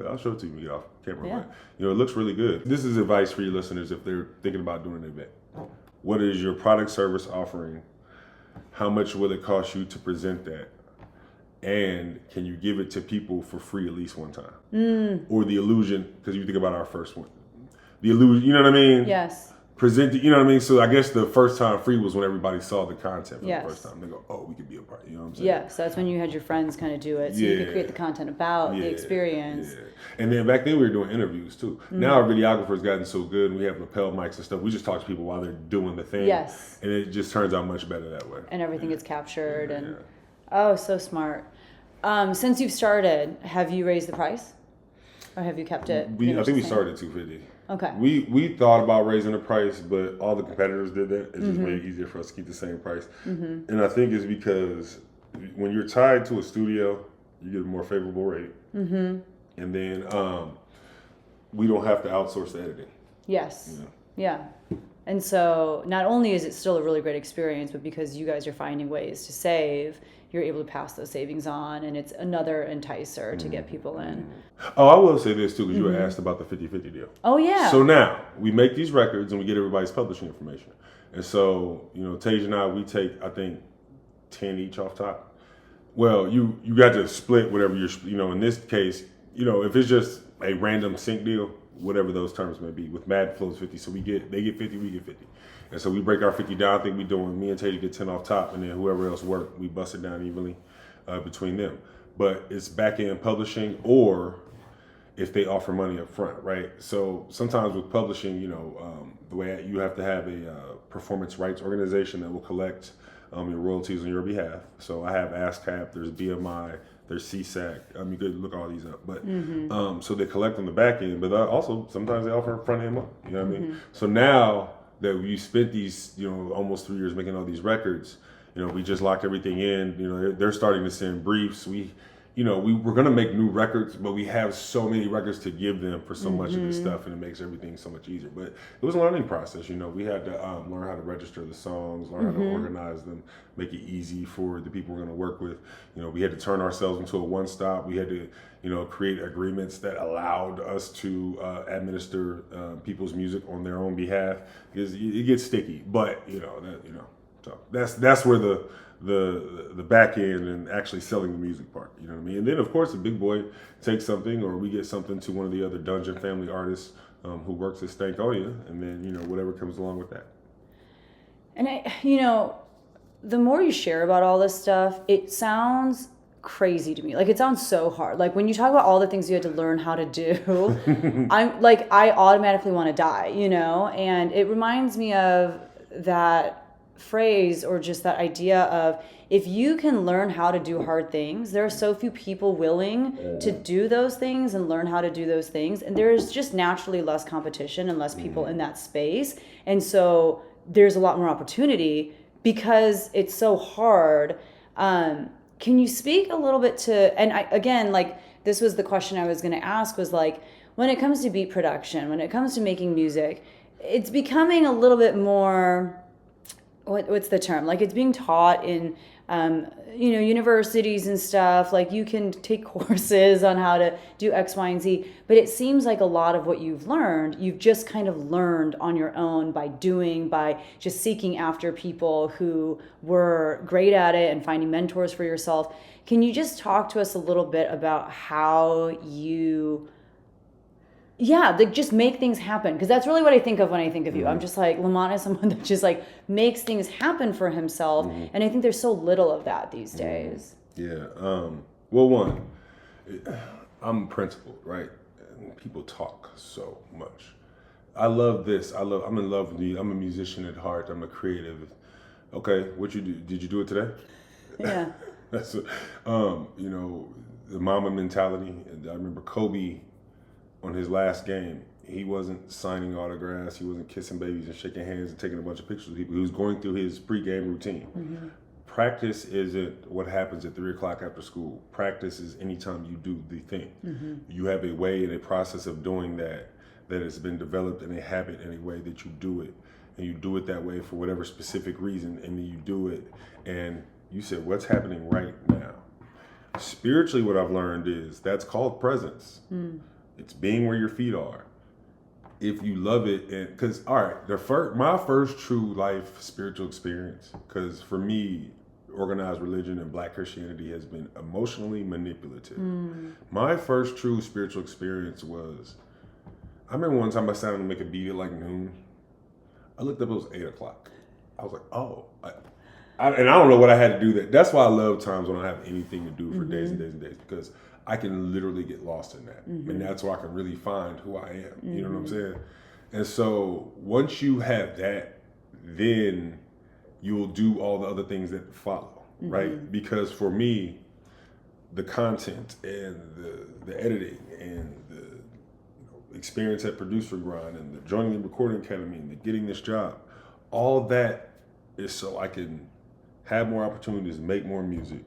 I'll show it to you when we get off camera. Yeah. But, it looks really good. This is advice for your listeners if they're thinking about doing an event. What is your product service offering? How much will it cost you to present that? And can you give it to people for free at least one time? Or the illusion, because you think about our first one. The illusion, you know what I mean? Yes. Present it, you know what I mean? So I guess the first time free was when everybody saw the content for the first time. They go, "Oh, we could be a part." You know what I'm saying? Yeah, so that's when you had your friends kind of do it. So you could create the content about the experience. Yeah. And then back then we were doing interviews too. Now our videographer's gotten so good and we have lapel mics and stuff. We just talk to people while they're doing the thing. Yes. And it just turns out much better that way. And everything gets captured. Oh, so smart. Since you've started, have you raised the price? Or have you kept it? I think we started at $250. Okay. We thought about raising the price, but all the competitors did that. It's just made it easier for us to keep the same price. And I think it's because when you're tied to a studio, you get a more favorable rate. And then we don't have to outsource the editing. Yes. Yeah. And so not only is it still a really great experience, but because you guys are finding ways to save, you're able to pass those savings on, and it's another enticer to get people in. Oh, I will say this too, because you were asked about the 50-50 deal. Oh, yeah. So now we make these records and we get everybody's publishing information. And so, Tage and I, we take, I think, 10 each off top. Well, you got to split whatever you're, in this case, if it's just a random sync deal, whatever those terms may be, with Mad Flow's 50, so they get 50, we get 50. And so we break our 50 down. I think me and Tage get 10 off top, and then whoever else work, we bust it down evenly between them. But it's back-end publishing, or if they offer money up front, right? So sometimes with publishing, the way you have to have a performance rights organization that will collect your royalties on your behalf. So I have ASCAP, there's BMI, there's CSAC. You could look all these up, but so they collect on the back end, but also sometimes they offer front end money. You know what I mean? So now that we spent these, almost 3 years making all these records, we just locked everything in. They're starting to send briefs. We're gonna make new records, but we have so many records to give them for so much of this stuff, and it makes everything so much easier. But it was a learning process. We had to learn how to register the songs, learn how to organize them, make it easy for the people we're gonna work with. We had to turn ourselves into a one-stop. We had to, create agreements that allowed us to administer people's music on their own behalf, because it gets sticky. But so that's where the back end and actually selling the music part, you know what I mean? And then of course the big boy takes something, or we get something to one of the other Dungeon family artists who works at Stankonia, and then whatever comes along with that. And the more you share about all this stuff, it sounds crazy to me. Like, it sounds so hard. Like, when you talk about all the things you had to learn how to do, I automatically want to die, and it reminds me of that phrase, or just that idea of, if you can learn how to do hard things, there are so few people willing to do those things and learn how to do those things, and there's just naturally less competition and less people in that space, and so there's a lot more opportunity because it's so hard. Can you speak a little bit to, and this was the question I was going to ask, was like, when it comes to beat production, when it comes to making music, it's becoming a little bit more, what's the term? Like, it's being taught in universities and stuff, like you can take courses on how to do X, Y, and Z, but it seems like a lot of what you've learned, you've just kind of learned on your own by doing, by just seeking after people who were great at it and finding mentors for yourself. Can you just talk to us a little bit about how you just make things happen? Because that's really what I think of when I think of you. I'm just like, Lamont is someone that just like makes things happen for himself. And I think there's so little of that these days. Yeah. Well, one, I'm principled, right? And people talk so much. I love this. I'm in love with you. I'm a musician at heart. I'm a creative. Okay, what you do? Did you do it today? Yeah. That's, the mama mentality. I remember Kobe on his last game. He wasn't signing autographs. He wasn't kissing babies and shaking hands and taking a bunch of pictures of people. He was going through his pregame routine. Practice isn't what happens at 3 o'clock after school. Practice is anytime you do the thing. You have a way and a process of doing that has been developed in a habit and a way that you do it. And you do it that way for whatever specific reason, and then you do it. And you said, what's happening right now? Spiritually, what I've learned is that's called presence. It's being where your feet are. If you love it, and because my first true life spiritual experience, because for me, organized religion and Black Christianity has been emotionally manipulative. My first true spiritual experience was, I remember one time I sat down to make a beat at like noon. I looked up, it was 8 o'clock. I was like, oh. And I don't know what I had to do that. That's why I love times when I have anything to do for days and days and days, because I can literally get lost in that. And that's where I can really find who I am. You know what I'm saying? And so once you have that, then you will do all the other things that follow, right? Because for me, the content and the editing and the experience at Producer Grind and the joining the Recording Academy and the getting this job, all that is so I can have more opportunities to make more music,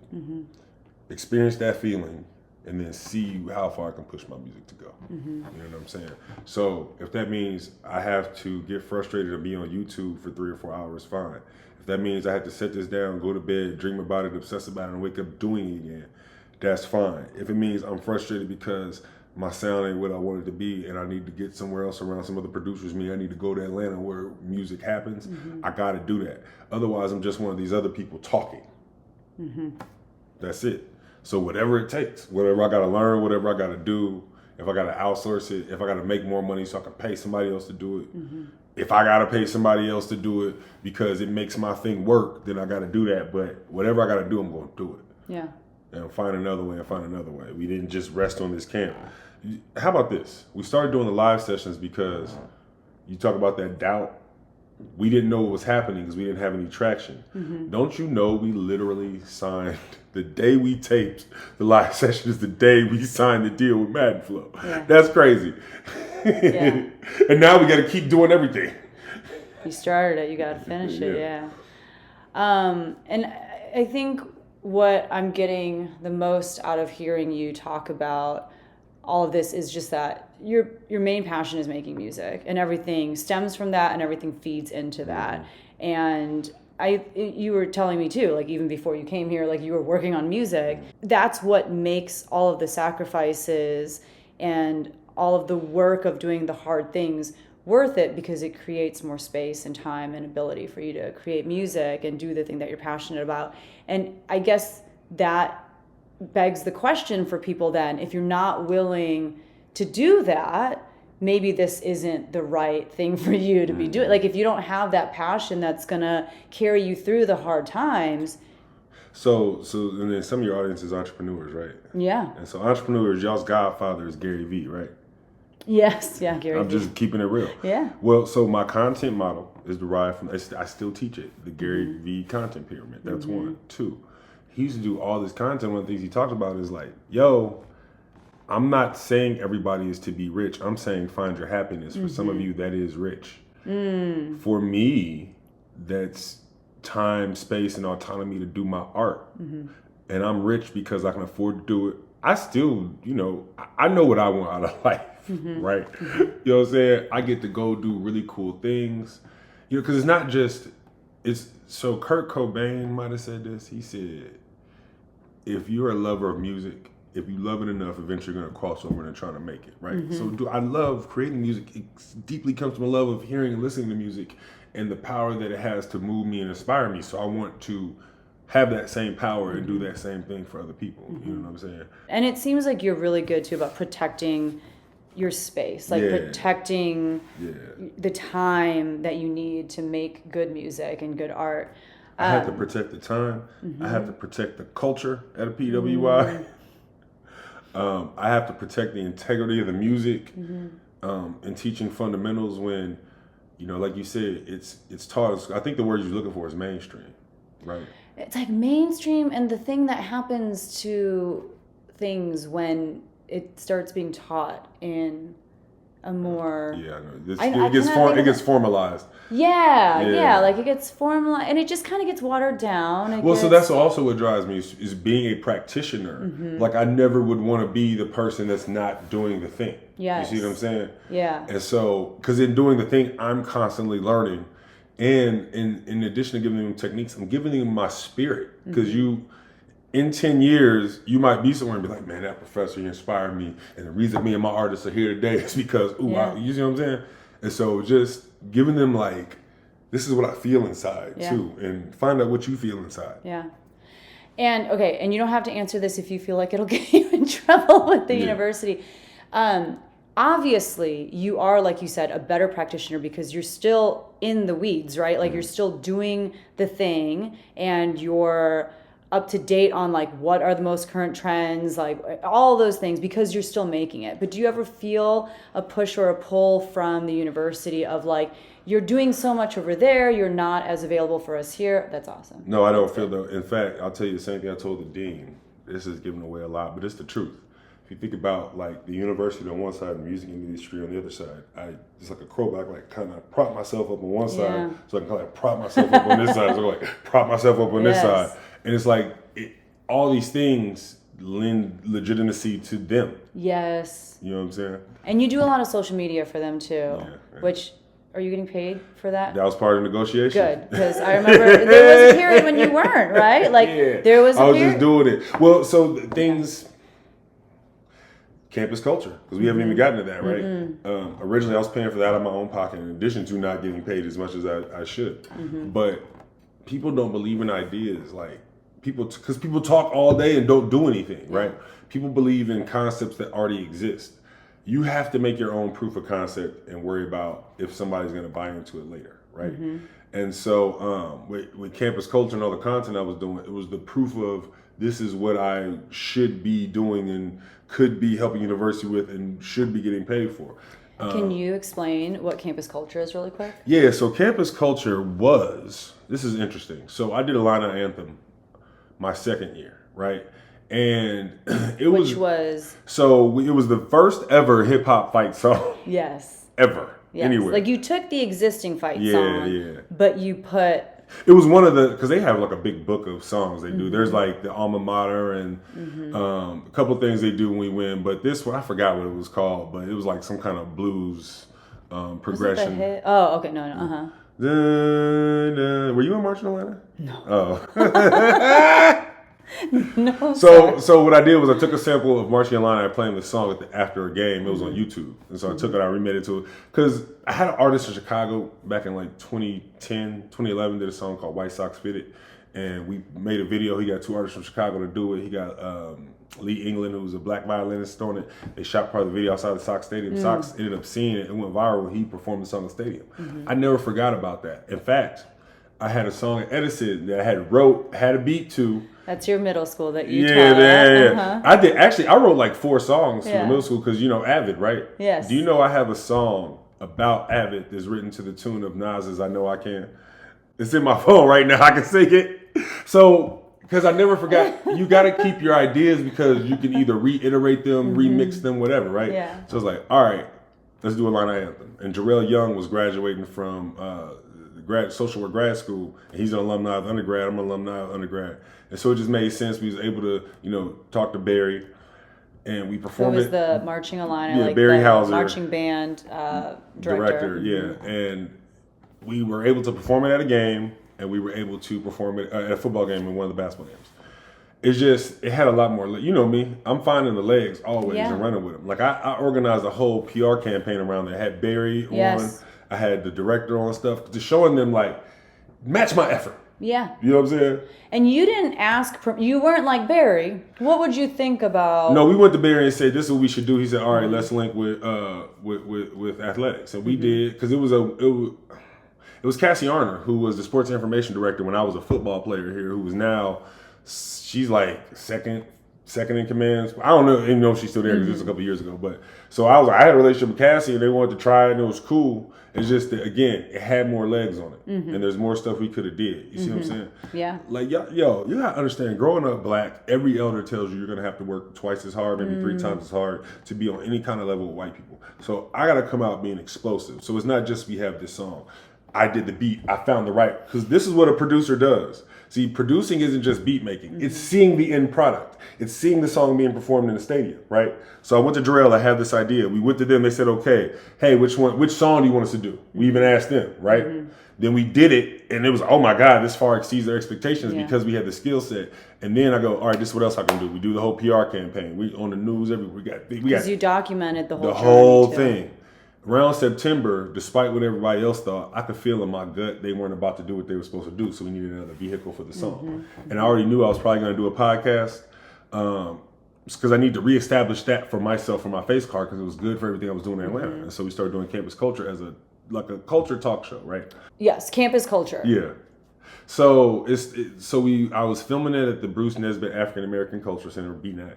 experience that feeling, and then see how far I can push my music to go. You know what I'm saying? So if that means I have to get frustrated and be on YouTube for 3 or 4 hours, fine. If that means I have to set this down, go to bed, dream about it, obsess about it, and wake up doing it again, that's fine. If it means I'm frustrated because my sound ain't what I want it to be and I need to get somewhere else around some other producers, I need to go to Atlanta where music happens, I gotta do that. Otherwise, I'm just one of these other people talking. That's it. So whatever it takes, whatever I gotta learn, whatever I gotta do, if I gotta outsource it, if I gotta make more money so I can pay somebody else to do it, if I gotta pay somebody else to do it because it makes my thing work, then I gotta do that. But whatever I gotta do, I'm gonna do it. Yeah. And find another way and find another way. We didn't just rest on this camp. How about this? We started doing the live sessions because you talk about that doubt. We didn't know what was happening because we didn't have any traction. Don't you know we literally signed, the day we taped the live session is the day we signed the deal with Madden Flow. Yeah. That's crazy. Yeah. And now we got to keep doing everything. You started it, you got to finish it, yeah. And I think what I'm getting the most out of hearing you talk about all of this is just that your main passion is making music, and everything stems from that and everything feeds into that. And you were telling me too, like even before you came here, like you were working on music. That's what makes all of the sacrifices and all of the work of doing the hard things worth it, because it creates more space and time and ability for you to create music and do the thing that you're passionate about. And I guess that begs the question for people then, if you're not willing to do that, maybe this isn't the right thing for you to be doing. Like if you don't have that passion that's gonna carry you through the hard times. So and then some of your audience is entrepreneurs, right? Yeah. And so entrepreneurs, y'all's godfather is Gary Vee, right? Yes, yeah, Gary I'm Vee. just keeping it real. Yeah. Well, so my content model is derived from, I still teach it, the Gary Vee content pyramid. That's one. Two, he used to do all this content. One of the things he talked about is like, yo, I'm not saying everybody is to be rich. I'm saying find your happiness. For some of you, that is rich. For me, that's time, space, and autonomy to do my art. And I'm rich because I can afford to do it. I still, I know what I want out of life, right? You know what I'm saying? I get to go do really cool things, because it's not just it's so Kurt Cobain might have said this. He said, if you're a lover of music, if you love it enough, eventually you're going to cross over and trying to make it, right? So I love creating music. It deeply comes from a love of hearing and listening to music and the power that it has to move me and inspire me. So I want to have that same power and do that same thing for other people. You know what I'm saying? And it seems like you're really good too about protecting your space, like protecting the time that you need to make good music and good art. I have to protect the time. I have to protect the culture at a PWI. I have to protect the integrity of the music and teaching fundamentals when, you know, like you said, it's taught. I think the word you're looking for is mainstream, right? It's like mainstream, and the thing that happens to things when it starts being taught in a more it gets formalized. Yeah, like it gets formalized, and it just kind of gets watered down. So that's also what drives me is being a practitioner. Like I never would want to be the person that's not doing the thing. Yes. You see what I'm saying? Yeah. And so, because in doing the thing, I'm constantly learning, and in addition to giving them techniques, I'm giving them my spirit. Because in 10 years, you might be somewhere and be like, man, that professor inspired me. And the reason me and my artists are here today is because, you see what I'm saying? And so just giving them like, this is what I feel inside too. And find out what you feel inside. Yeah. And okay, and you don't have to answer this if you feel like it'll get you in trouble with the university. Obviously, you are, like you said, a better practitioner because you're still in the weeds, right? Like you're still doing the thing and you're up to date on like what are the most current trends, like all those things because you're still making it. But do you ever feel a push or a pull from the university of like, you're doing so much over there, you're not as available for us here? That's awesome. No, I don't feel though. In fact, I'll tell you the same thing I told the dean. This is giving away a lot, but it's the truth. If you think about like the university on one side and the music industry on the other side, it's like a crowbar. I like kind of prop myself up on one side, so I can kind of like prop myself up on this side. So I like prop myself up on this side, and it's like all these things lend legitimacy to them. Yes. You know what I'm saying? And you do a lot of social media for them too. Yeah. Which, are you getting paid for that? That was part of the negotiation. Good, because I remember there was a period when you weren't, right? Like there was a period. I was just doing it. Well, so things. Campus culture, because we haven't even gotten to that, right? Originally, I was paying for that out of my own pocket, in addition to not getting paid as much as I should. But people don't believe in ideas, like because people talk all day and don't do anything, right? People believe in concepts that already exist. You have to make your own proof of concept and worry about if somebody's going to buy into it later, right? And so with campus culture and all the content I was doing, it was the proof of this is what I should be doing and could be helping university with and should be getting paid for. Can you explain what campus culture is really quick? Yeah, so campus culture this is interesting. So I did a Illini anthem my second year, right? And it was the first ever hip hop fight song. Yes. Ever. Yes. Anywhere. Like you took the existing fight song, but you put... It was one of the, because they have like a big book of songs they do. There's like the alma mater and a couple things they do when we win. But this one, I forgot what it was called, but it was like some kind of blues progression. Was it the hit? Oh, okay, no. Dun, dun. Were you in marching Atlanta? No. Oh. No. So what I did was I took a sample of Marching Atlanta playing the song after a game. It was on YouTube, and so I took it, I remade it to it because I had an artist in Chicago back in like 2010, 2011 did a song called White Sox Fitted, and we made a video. He got two artists from Chicago to do it. He got Lee England, who's a black violinist, on it. They shot part of the video outside the Sox Stadium. Sox ended up seeing it. It went viral when he performed the song in the stadium. I never forgot about that. In fact, I had a song at Edison that I had a beat to. That's your middle school that you taught. Yeah. I did. Actually, I wrote like 4 songs for the middle school because, Avid, right? Yes. Do you know I have a song about Avid that's written to the tune of Nas's I Know I Can? It's in my phone right now. I can sing it. So, because I never forgot, you got to keep your ideas because you can either reiterate them, remix them, whatever, right? Yeah. So I was like, all right, let's do a line anthem. And Jarrell Young was graduating from social work grad school, and he's an alumni of undergrad. I'm an alumni of undergrad. And so it just made sense. We was able to, talk to Barry, and we performed it. Who was the marching Illini, yeah, like Barry the Hauser, marching band director. Yeah. And we were able to perform it at a game. and we were able to perform it at a football game and one of the basketball games. It's just, it had a lot more, you know me, I'm finding the legs always and running with them. Like I organized a whole PR campaign around there. I had Barry on, I had the director on stuff, just showing them like, match my effort. Yeah. You know what I'm saying? And you didn't ask, you weren't like, Barry, what would you think about? No, we went to Barry and said, this is what we should do. He said, all right, let's link with athletics. And we did, because it was Cassie Arner, who was the sports information director when I was a football player here, who was now, she's like second in command. I don't know, even know if she's still there because it was a couple years ago. But so I had a relationship with Cassie, and they wanted to try it, and it was cool. It's just that, again, it had more legs on it, and there's more stuff we could have did. You see what I'm saying? Yeah. Like yo, you gotta understand. Growing up black, every elder tells you you're gonna have to work twice as hard, maybe 3 times as hard, to be on any kind of level with white people. So I gotta come out being explosive. So it's not just we have this song. I did the beat. I found the right, because this is what a producer does. See, producing isn't just beat making. It's seeing the end product. It's seeing the song being performed in the stadium, right? So I went to Jarrell. I had this idea. We went to them. They said, okay, hey, which song do you want us to do? We even asked them, right? Then we did it, and it was, oh my God, this far exceeds their expectations because we had the skill set. And then I go, all right, this is what else I can do. We do the whole PR campaign. We on the news everywhere. Because you documented the whole thing. Around September, despite what everybody else thought, I could feel in my gut they weren't about to do what they were supposed to do, so we needed another vehicle for the song. And I already knew I was probably going to do a podcast because I need to reestablish that for myself for my face card, because it was good for everything I was doing in Atlanta. And so we started doing Campus Culture as a culture talk show, right? Yes, campus culture. Yeah. So I was filming it at the Bruce Nesbitt African American Culture Center, BNAC,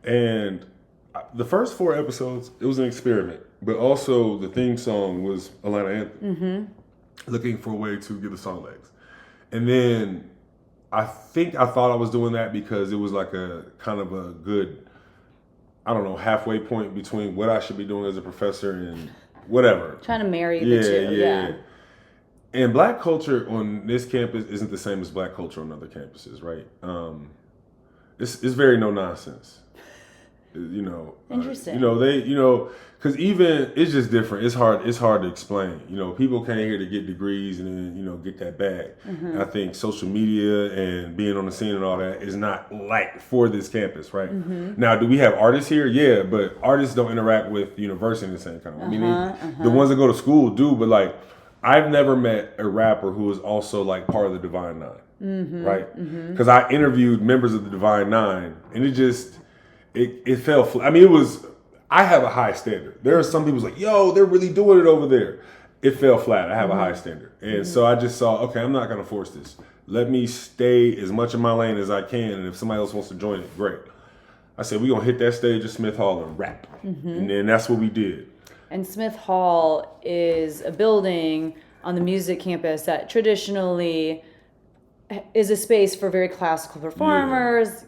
and the first 4 episodes, it was an experiment, but also the theme song was Atlanta Anthem, looking for a way to give the song legs. And then I thought I was doing that because it was like a kind of a good, I don't know, halfway point between what I should be doing as a professor and whatever. Trying to marry the two. Yeah. And black culture on this campus isn't the same as black culture on other campuses, right? It's very no nonsense. Interesting. Because even it's just different. It's hard to explain. People came here to get degrees and then get that bag. I think social media and being on the scene and all that is not like for this campus, right? Now, do we have artists here? Yeah, but artists don't interact with the university in the same kind of way. The ones that go to school do, but like I've never met a rapper who is also like part of the Divine Nine, right? Because I interviewed members of the Divine Nine, and it fell flat. I mean, I have a high standard. There are some people like, yo, they're really doing it over there. It fell flat. I have a high standard. And so I just saw, okay, I'm not going to force this. Let me stay as much in my lane as I can. And if somebody else wants to join it, great. I said, we're going to hit that stage at Smith Hall and rap. And then that's what we did. And Smith Hall is a building on the music campus that traditionally is a space for very classical performers.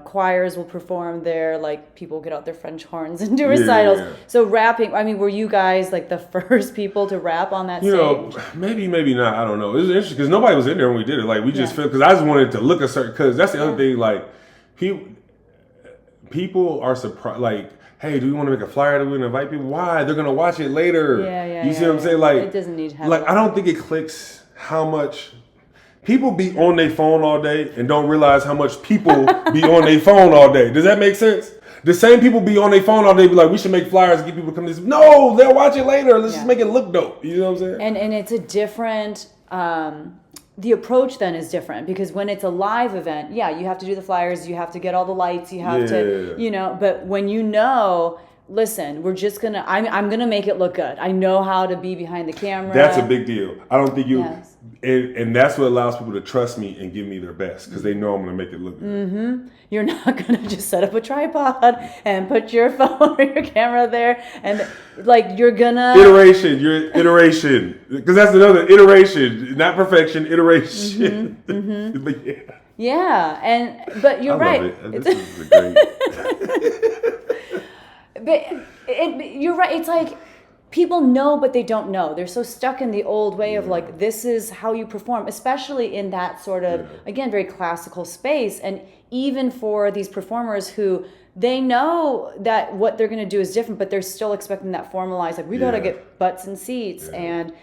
Choirs will perform there, like people get out their French horns and do recitals. So rapping, I mean, were you guys like the first people to rap on that stage? Maybe not. I don't know. It was interesting because nobody was in there when we did it. Like we just felt, because I just wanted to look a certain, because that's the other thing, like people are surprised, like, hey, do we want to make a flyer? Do we invite people? Why? They're going to watch it later. You see what I'm saying? Like, it doesn't need to happen. Like, I don't think it clicks how much people be on their phone all day and don't realize how much people be on their phone all day. Does that make sense? The same people be on their phone all day, be like, we should make flyers and get people to come to this. No, they'll watch it later. Let's just make it look dope. You know what I'm saying? And it's a different, the approach then is different, because when it's a live event, you have to do the flyers, you have to get all the lights, you have to, but when listen, we're just gonna, I'm gonna make it look good. I know how to be behind the camera. That's a big deal. I don't think and that's what allows people to trust me and give me their best, because they know I'm gonna make it look good. You're not gonna just set up a tripod and put your phone or your camera there, and like you're gonna iteration, because that's another iteration, not perfection, iteration. But but you're right. This is great. But you're right. It's like people know, but they don't know. They're so stuck in the old way of like, this is how you perform, especially in that sort of, again, very classical space. And even for these performers who they know that what they're going to do is different, but they're still expecting that formalized, like, we got to get butts and seats. And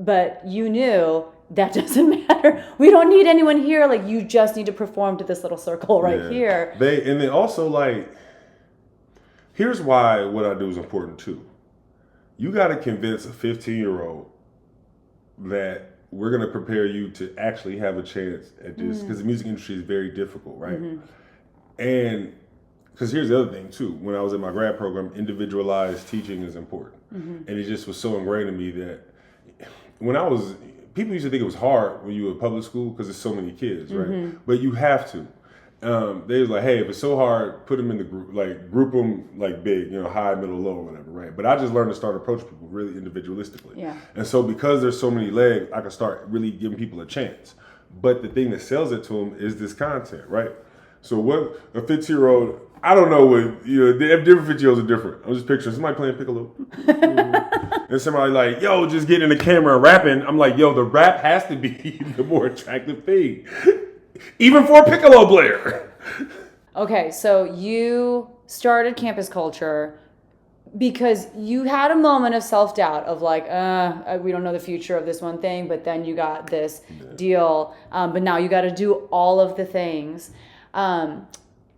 but you knew that doesn't matter. We don't need anyone here. Like, you just need to perform to this little circle right here. And then also, like, here's why what I do is important too. You got to convince a 15-year-old that we're going to prepare you to actually have a chance at this, because the music industry is very difficult, right? And because here's the other thing too. When I was in my grad program, individualized teaching is important. And it just was so ingrained in me that when I was, people used to think it was hard when you were in public school because there's so many kids, right? But you have to. They was like, hey, if it's so hard, put them in the group, like group them like big, high, middle, low, or whatever, right? But I just learned to start approaching people really individualistically. Yeah. And so because there's so many legs, I can start really giving people a chance. But the thing that sells it to them is this content, right? So what a 15-year-old, I don't know what, different 15-year-olds are different. I'm just picturing somebody playing piccolo. And somebody like, yo, just getting in the camera and rapping. I'm like, yo, the rap has to be the more attractive thing. Even for a piccolo player. Okay, so you started Campus Culture because you had a moment of self-doubt of like, we don't know the future of this one thing, but then you got this deal, but now you got to do all of the things.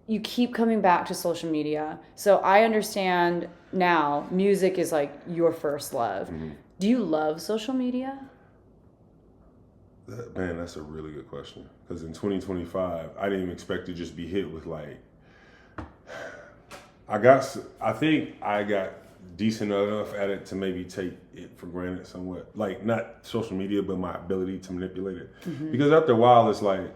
You keep coming back to social media. So I understand now music is like your first love. Do you love social media? Man, that's a really good question. Because in 2025, I didn't even expect to just be hit with like, I think I got decent enough at it to maybe take it for granted somewhat. Like, not social media, but my ability to manipulate it. Because after a while, it's like,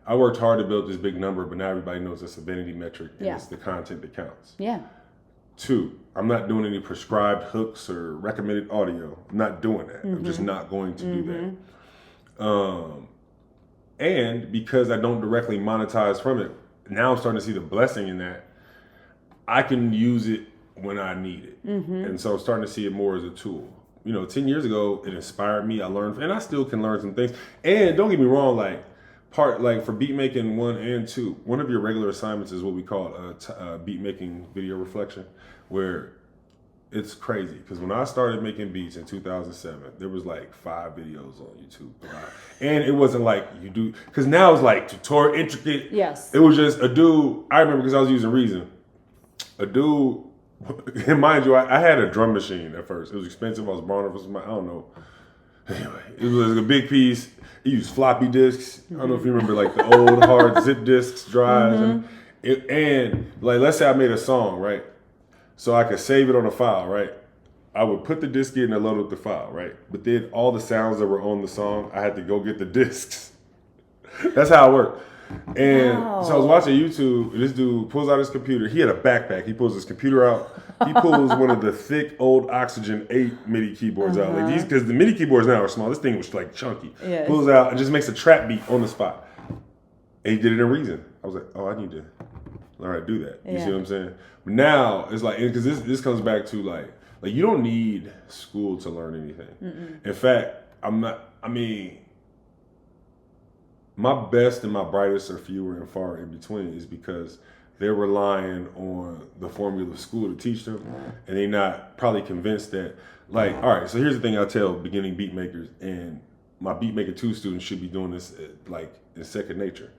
I worked hard to build this big number, but now everybody knows it's a vanity metric and it's the content that counts. Yeah. 2, I'm not doing any prescribed hooks or recommended audio. I'm not doing that. I'm just not going to do that. And because I don't directly monetize from it, now I'm starting to see the blessing in that. I can use it when I need it. And so I'm starting to see it more as a tool. 10 years ago, it inspired me. I learned, and I still can learn some things. And don't get me wrong, for beat making 1 and 2, one of your regular assignments is what we call a beat making video reflection, where it's crazy. Because when I started making beats in 2007, there was like 5 videos on YouTube. And it wasn't like you do, because now it's like tutorial, intricate. Yes. It was just a dude, I remember because I was using Reason. A dude, and mind you, I had a drum machine at first. It was expensive. I was borrowing it from I don't know. Anyway, it was a big piece. He used floppy disks. I don't know if you remember like the old hard zip disks, drives. And let's say I made a song, right? So I could save it on a file, right? I would put the disc in and load up the file, right? But then all the sounds that were on the song, I had to go get the discs. That's how it worked. And so I was watching YouTube, and this dude pulls out his computer. He had a backpack. He pulls his computer out. He pulls one of the thick old Oxygen 8 MIDI keyboards out. Like these, because the MIDI keyboards now are small. This thing was like chunky. Yes. Pulls out and just makes a trap beat on the spot. And he did it in Reason. I was like, oh, I need to learn how to do that. You see what I'm saying? But now it's like, because this comes back to like you don't need school to learn anything. In fact, my best and my brightest are fewer and far in between, is because they're relying on the formula of school to teach them, and they're not probably convinced that, all right, so here's the thing I tell beginning beat makers, and my beat maker 2 students should be doing this in second nature.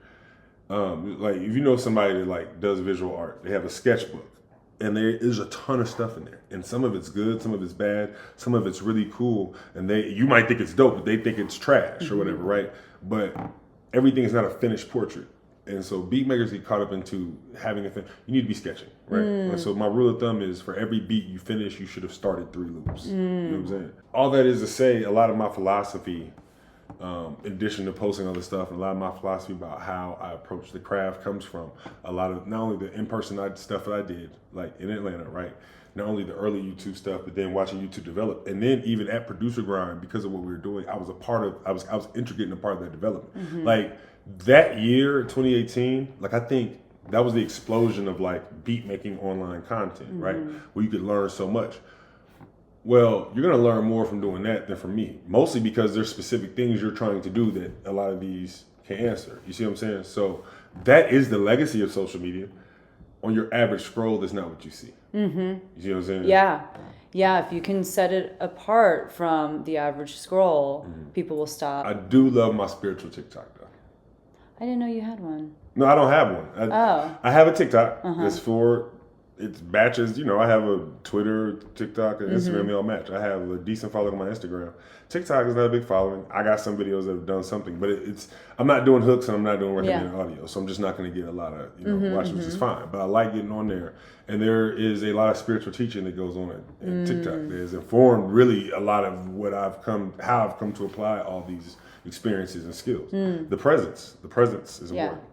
If you know somebody that does visual art, they have a sketchbook, and there is a ton of stuff in there, and some of it's good, some of it's bad, some of it's really cool, and you might think it's dope, but they think it's trash or whatever, right? But everything is not a finished portrait. And so beat makers get caught up into having you need to be sketching, right? And so my rule of thumb is for every beat you finish, you should have started 3 loops. You know what I'm saying? All that is to say, a lot of my philosophy, in addition to posting all this stuff, and a lot of my philosophy about how I approach the craft comes from a lot of, not only the in-person stuff that I did, like in Atlanta, right? Not only the early YouTube stuff, but then watching YouTube develop. And then even at Producer Grind, because of what we were doing, I was intricate in a part of that development. That year, 2018, I think that was the explosion of beat making online content, right? Where you could learn so much. Well, you're gonna learn more from doing that than from me. Mostly because there's specific things you're trying to do that a lot of these can't answer. You see what I'm saying? So that is the legacy of social media. on your average scroll, that's not what you see. Mm-hmm. You see what I'm saying? Yeah. Yeah, if you can set it apart from the average scroll, people will stop. I do love my spiritual TikTok, though. I didn't know you had one. No, I don't have one. I have a TikTok. It's batches. You know, I have a Twitter, TikTok, and Instagram. They all match. I have a decent following on my Instagram. TikTok is not a big following. I got some videos that have done something, but I'm not doing hooks and I'm not doing recommended audio, so I'm just not going to get a lot of watchers, which is fine. But I like getting on there, and there is a lot of spiritual teaching that goes on in TikTok that has informed really a lot of how I've come to apply all these experiences and skills. The presence is important.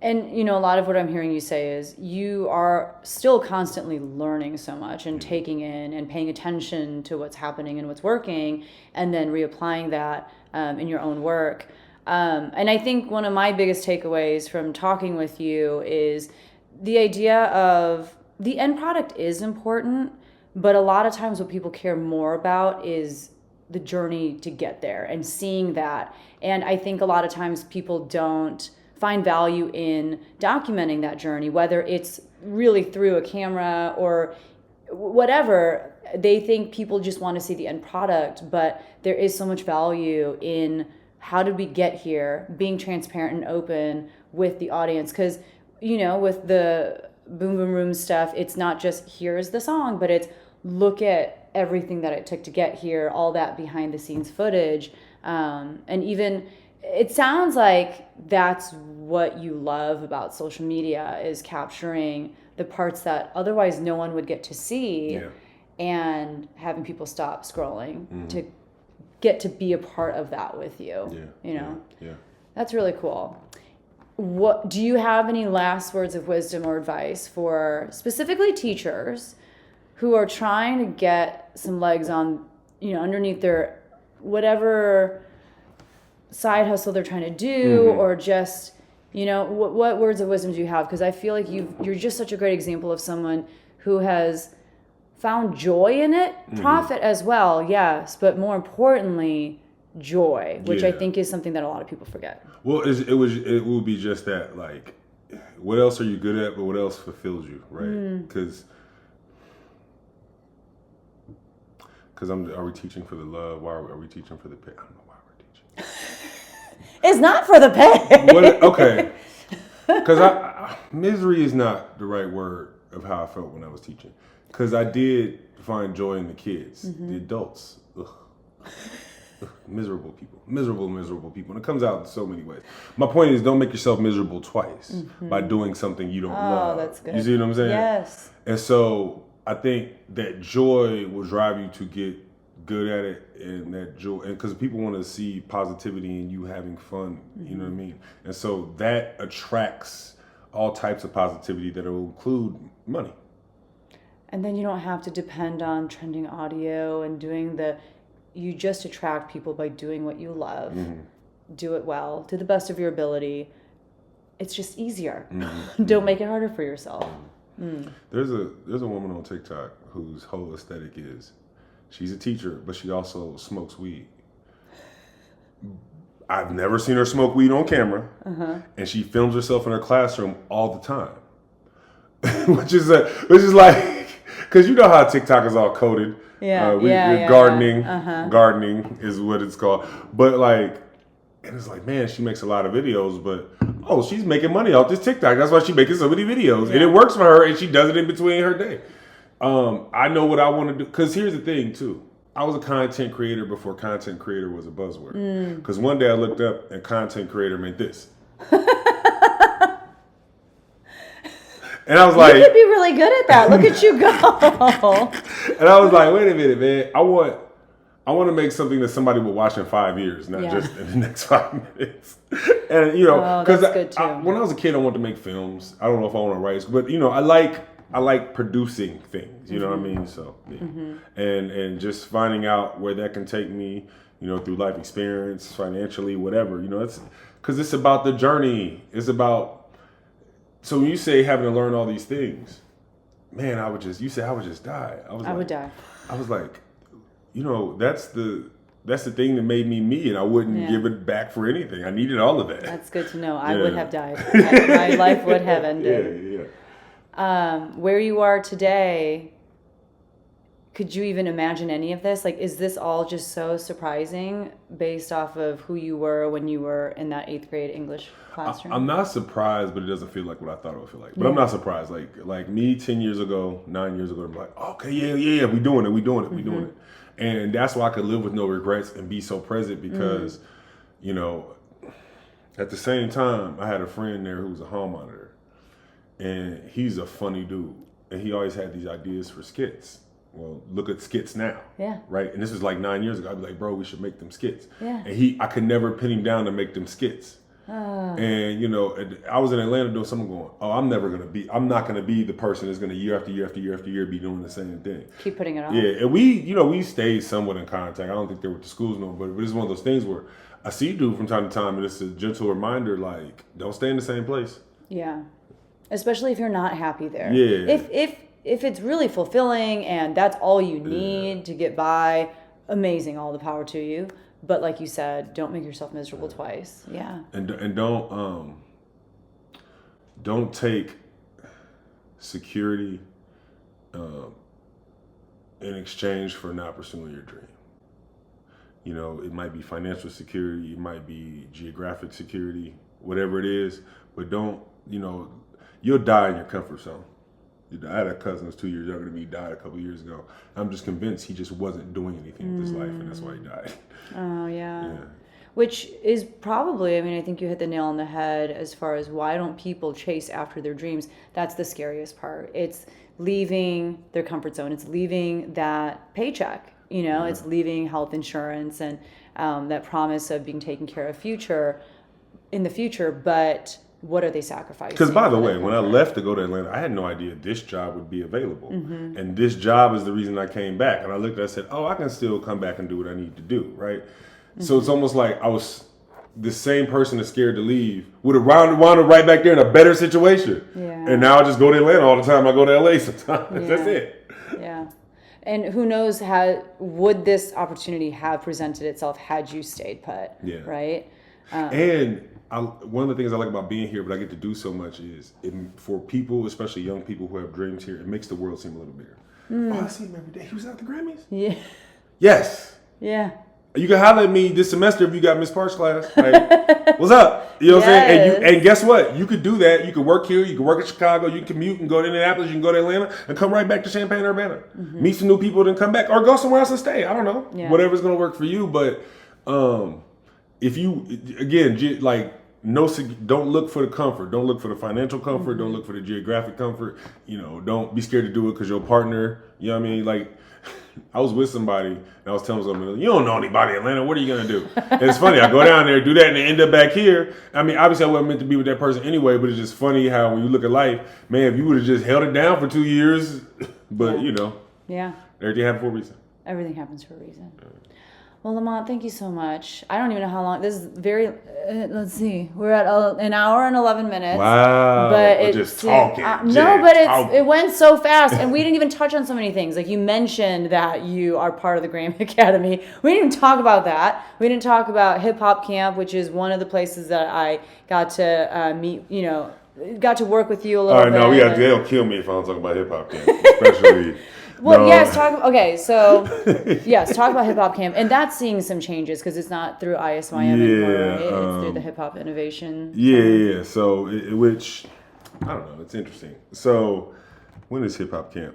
And, a lot of what I'm hearing you say is you are still constantly learning so much and taking in and paying attention to what's happening and what's working, and then reapplying that in your own work. And I think one of my biggest takeaways from talking with you is the idea of the end product is important, but a lot of times what people care more about is the journey to get there and seeing that. And I think a lot of times people don't find value in documenting that journey, whether it's really through a camera or whatever. They think people just want to see the end product, but there is so much value in how did we get here, being transparent and open with the audience. Because, with the Boom Boom Room stuff, it's not just here's the song, but it's look at everything that it took to get here, all that behind the scenes footage. And even it sounds like that's what you love about social media, is capturing the parts that otherwise no one would get to see, and having people stop scrolling to get to be a part of that with you. Yeah. That's really cool. What do you have any last words of wisdom or advice for specifically teachers who are trying to get some legs on, underneath their whatever side hustle they're trying to do, or just, what words of wisdom do you have? Because I feel like you're just such a great example of someone who has found joy in it, profit as well, yes, but more importantly, joy, which I think is something that a lot of people forget. Well, it will be just that, like, what else are you good at, but what else fulfills you, right? Because are we teaching for the love? Why are we teaching for the pay? I don't know why we're teaching. It's not for the pay. Okay. Because misery is not the right word of how I felt when I was teaching. Because I did find joy in the kids, the adults. Miserable people. Miserable people. And it comes out in so many ways. My point is, don't make yourself miserable twice by doing something you don't love. Oh, that's good. You see what I'm saying? Yes. And so I think that joy will drive you to get good at it, and that joy, and because people want to see positivity and you having fun, you know what I mean? And so that attracts all types of positivity that will include money. And then you don't have to depend on trending audio and you just attract people by doing what you love. Do it well, to the best of your ability. It's just easier. Don't make it harder for yourself. There's a woman on TikTok whose whole aesthetic is, she's a teacher, but she also smokes weed. I've never seen her smoke weed on camera, and she films herself in her classroom all the time, which is like, because you know how TikTok is all coded. Gardening is what it's called. But like, and it's like, man, she makes a lot of videos, but she's making money off this TikTok. That's why she's making so many videos, and it works for her, and she does it in between her day. I know what I want to do, because here's the thing too. I was a content creator before content creator was a buzzword. Because one day I looked up and content creator meant this. And I was like, you could be really good at that. Look at you go. And I was like, wait a minute, man. I want to make something that somebody will watch in 5 years, not just in the next 5 minutes. And because when I was a kid, I wanted to make films. I don't know if I want to write, but I like producing things. You know what I mean? So and just finding out where that can take me, through life experience, financially, whatever. It's because it's about the journey. It's about. So when you say having to learn all these things, man, I would just die. I would die. I was like, that's the thing that made me me, and I wouldn't give it back for anything. I needed all of that. That's good to know. I would have died. My life would have ended. Where you are today, could you even imagine any of this? Like, is this all just so surprising based off of who you were when you were in that 8th grade English classroom? I'm not surprised, but it doesn't feel like what I thought it would feel like. But I'm not surprised. Like me 10 years ago, 9 years ago, I'm like, okay, yeah, we doing it. And that's why I could live with no regrets and be so present because, you know, at the same time, I had a friend there who was a hall monitor. And he's a funny dude. And he always had these ideas for skits. Well, look at skits now. Yeah. Right? And this was like 9 years ago. I'd be like, bro, we should make them skits. Yeah. And I could never pin him down to make them skits. And, you know, I was in Atlanta doing something going, I'm not going to be the person that's going to year after year after year after year be doing the same thing. Keep putting it on. Yeah. And we stayed somewhat in contact. I don't think they were with the schools no more, but it's one of those things where I see dude from time to time and it's a gentle reminder, like, don't stay in the same place. Yeah. Especially if you're not happy there. Yeah. If it's really fulfilling and that's all you need to get by, amazing, all the power to you. But like you said, don't make yourself miserable twice. Yeah. And don't take security in exchange for not pursuing your dream. You know, it might be financial security, it might be geographic security, whatever it is, but don't, you know, you'll die in your comfort zone. I had a cousin who was 2 years younger than me, died a couple of years ago. I'm just convinced he just wasn't doing anything with his life, and that's why he died. Oh, yeah. Which is probably, I mean, I think you hit the nail on the head as far as why don't people chase after their dreams? That's the scariest part. It's leaving their comfort zone. It's leaving that paycheck, you know, it's leaving health insurance and that promise of being taken care of in the future, but what are they sacrificing? Because by the way, when I left to go to Atlanta, I had no idea this job would be available. And this job is the reason I came back. And I looked and I said, I can still come back and do what I need to do, right? So it's almost like I was the same person that's scared to leave would have wound up right back there in a better situation. Yeah. And now I just go to Atlanta all the time. I go to LA sometimes. That's it. Yeah. And who knows, would this opportunity have presented itself had you stayed put? Yeah. Right? And one of the things I like about being here, but I get to do so much, is for people, especially young people who have dreams here, it makes the world seem a little bigger. I see him every day. He was at the Grammys? Yeah. Yes. Yeah. You can holler at me this semester if you got Miss Park's class. Like, what's up? You know what I'm saying? And guess what? You could do that. You could work here. You could work in Chicago. You can commute and go to Indianapolis. You can go to Atlanta and come right back to Champaign-Urbana. Meet some new people, then come back. Or go somewhere else and stay. I don't know. Yeah. Whatever's going to work for you. But if you, again, like, don't look for the comfort. Don't look for the financial comfort. Don't look for the geographic comfort. You know, don't be scared to do it because your partner, you know what I mean? Like, I was with somebody and I was telling somebody, you don't know anybody in Atlanta. What are you going to do? And it's funny. I go down there, do that, and they end up back here. I mean, obviously I wasn't meant to be with that person anyway, but it's just funny how when you look at life, man, if you would have just held it down for 2 years, but you know, everything happened for a reason. Everything happens for a reason. Well, Lamont, thank you so much. I don't even know how long. This is very, let's see. We're at an hour and 11 minutes. Wow. But we're just talking. It went so fast. And we didn't even touch on so many things. Like you mentioned that you are part of the Grammy Academy. We didn't even talk about that. We didn't talk about Hip Hop Camp, which is one of the places that I got to meet, you know, got to work with you a little bit. All right, no, they'll kill me if I don't talk about Hip Hop Camp, especially... Well, yes, talk about Hip Hop Camp. And that's seeing some changes because it's not through ISYM anymore, right? It's through the Hip Hop Innovation. Yeah. So, which, I don't know, it's interesting. So, when is Hip Hop Camp?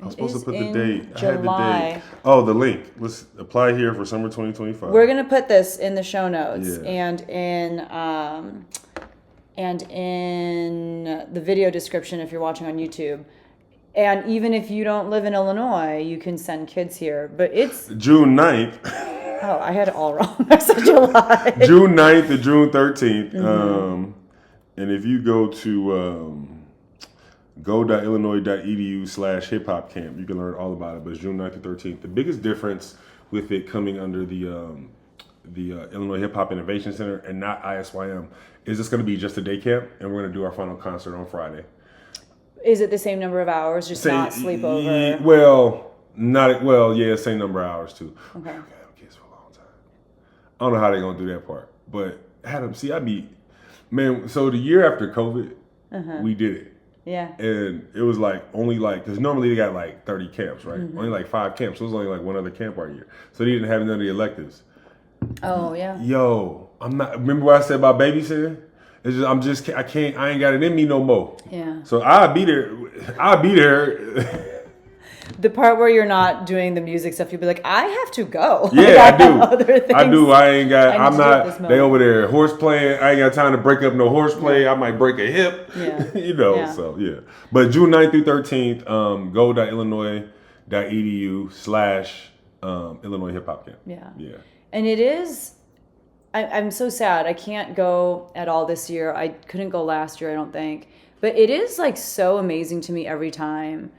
I was supposed to put the date. July. I had the date. Oh, the link. Let's apply here for summer 2025. We're going to put this in the show notes and in the video description if you're watching on YouTube. And even if you don't live in Illinois, you can send kids here. But it's... June 9th. Oh, I had it all wrong. I said July. June 9th to June 13th. And if you go to go.illinois.edu/hiphopcamp, you can learn all about it. But it's June 9th to 13th. The biggest difference with it coming under the Illinois Hip Hop Innovation Center and not ISYM is it's going to be just a day camp. And we're going to do our final concert on Friday. Is it the same number of hours, just not sleepover? Same number of hours too. Okay. I've had kids for a long time. I don't know how they're gonna do that part, but so the year after COVID, we did it. Yeah. And it was like only like, because normally they got like 30 camps, right? Only like 5 camps. So it was only like one other camp our year. So they didn't have none of the electives. Oh, yeah. Yo, I'm not, remember what I said about babysitting? It's just, I ain't got it in me no more. Yeah. So I'll be there. The part where you're not doing the music stuff, you'll be like, I have to go. Yeah, like, I do. Other things I do. I ain't got, I need I'm to do at this not, moment. they over there horse playing. I ain't got time to break up no horse play. I might break a hip. Yeah. You know, Yeah. so yeah. But June 9th through 13th, go.illinois.edu/Illinois Hip Hop Camp. Yeah. Yeah. And it is, I'm so sad. I can't go at all this year. I couldn't go last year, I don't think. But it is like so amazing to me every time.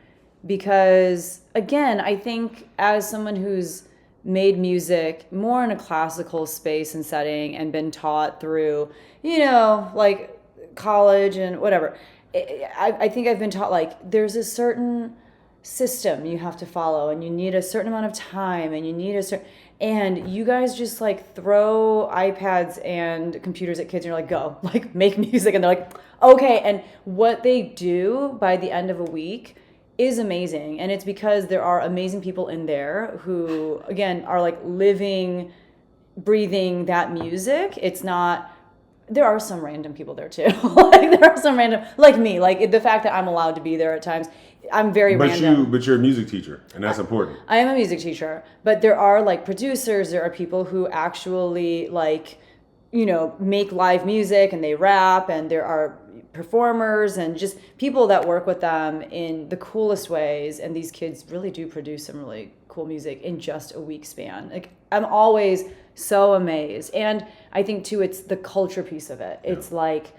Because, again, I think as someone who's made music more in a classical space and setting and been taught through, you know, like college and whatever, I think I've been taught like there's a certain system you have to follow and you need a certain amount of time and you need a certain... And you guys just like throw iPads and computers at kids and you're like, go, like make music. And they're like, okay. And what they do by the end of a week is amazing. And it's because there are amazing people in there who, again, are like living, breathing that music. It's not, there are some random people there too. Like there are some random, like me, like the fact that I'm allowed to be there at times, I'm very random. But you're a music teacher, and that's important. I am a music teacher, but there are like producers, there are people who actually like, you know, make live music and they rap, and there are performers and just people that work with them in the coolest ways, and these kids really do produce some really cool music in just a week span. Like I'm always so amazed. And I think too it's the culture piece of it. It's like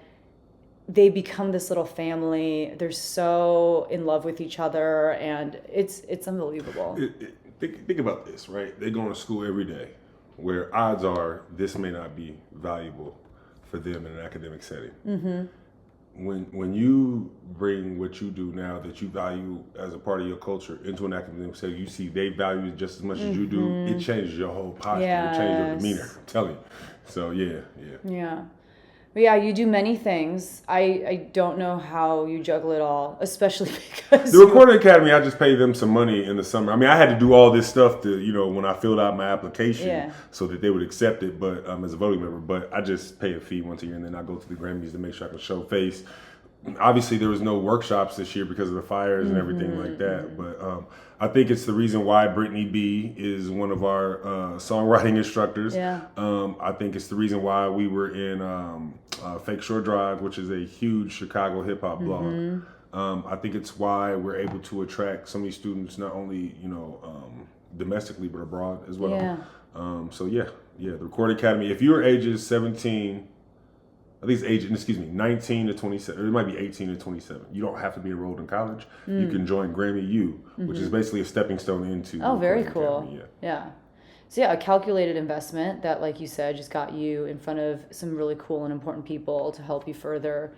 they become this little family. They're so in love with each other, and it's unbelievable. Think about this, right? They go to school every day, where odds are this may not be valuable for them in an academic setting. Mm-hmm. When you bring what you do now that you value as a part of your culture into an academic setting, you see they value it just as much as you do. It changes your whole posture. It changes your demeanor. I'm telling you. So yeah. But yeah, you do many things. I don't know how you juggle it all, especially because... The Recording Academy, I just pay them some money in the summer. I mean, I had to do all this stuff to, you know, when I filled out my application so that they would accept it, but as a voting member. But I just pay a fee once a year, and then I go to the Grammys to make sure I can show face. Obviously, there was no workshops this year because of the fires and everything like that. But I think it's the reason why Brittany B is one of our songwriting instructors. Yeah. I think it's the reason why we were in Fake Shore Drive, which is a huge Chicago hip hop blog. I think it's why we're able to attract so many students, not only domestically but abroad as well. Yeah. The Recording Academy. If you're ages 17. At least 19 to 27. Or it might be 18 to 27. You don't have to be enrolled in college. You can join Grammy U, which is basically a stepping stone into. Oh, very cool. Academy, yeah. So yeah, a calculated investment that, like you said, just got you in front of some really cool and important people to help you further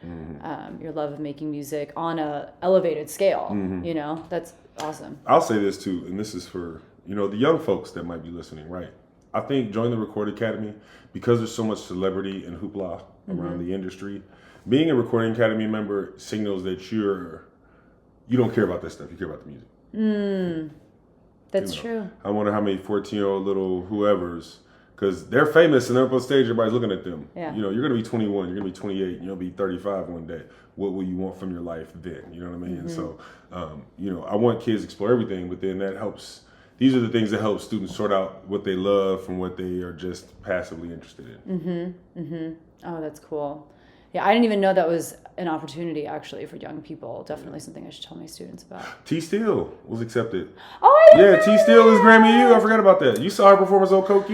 your love of making music on a elevated scale. You know, that's awesome. I'll say this too, and this is for the young folks that might be listening, right? I think join the Recording Academy because there's so much celebrity and hoopla around the industry. Being a Recording Academy member signals that you don't care about that stuff. You care about the music. That's true. I wonder how many 14-year-old little whoever's, because they're famous and they're up on stage, everybody's looking at them. Yeah. You're going to be 21, you're going to be 28, and you'll be 35 one day. What will you want from your life then? You know what I mean? And so, I want kids to explore everything, but then that helps. These are the things that help students sort out what they love from what they are just passively interested in. Oh, that's cool. Yeah, I didn't even know that was an opportunity actually for young people. Definitely something I should tell my students about. T Steele was accepted. Oh, I didn't know T Steele is that. Grammy U. I forgot about that. You saw her performance on Coke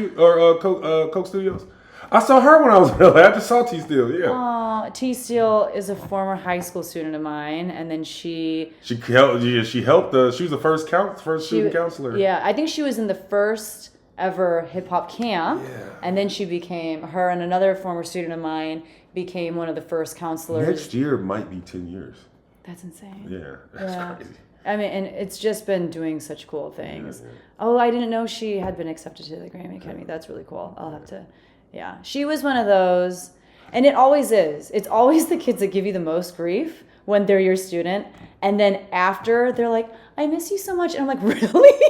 Studios. I saw her when I was in LA. I just saw T Steele. Yeah. T Steele is a former high school student of mine, and then she helped. She was the first student counselor. Yeah, I think she was in the first ever hip hop camp, and then her and another former student of mine became one of the first counselors. Next year might be 10 years. That's insane. Yeah, that's crazy. I mean, and it's just been doing such cool things. Oh, I didn't know she had been accepted to the Grammy Academy. That's really cool. I'll have to. Yeah, she was one of those, and it always is. It's always the kids that give you the most grief when they're your student. And then after, they're like, I miss you so much. And I'm like, really?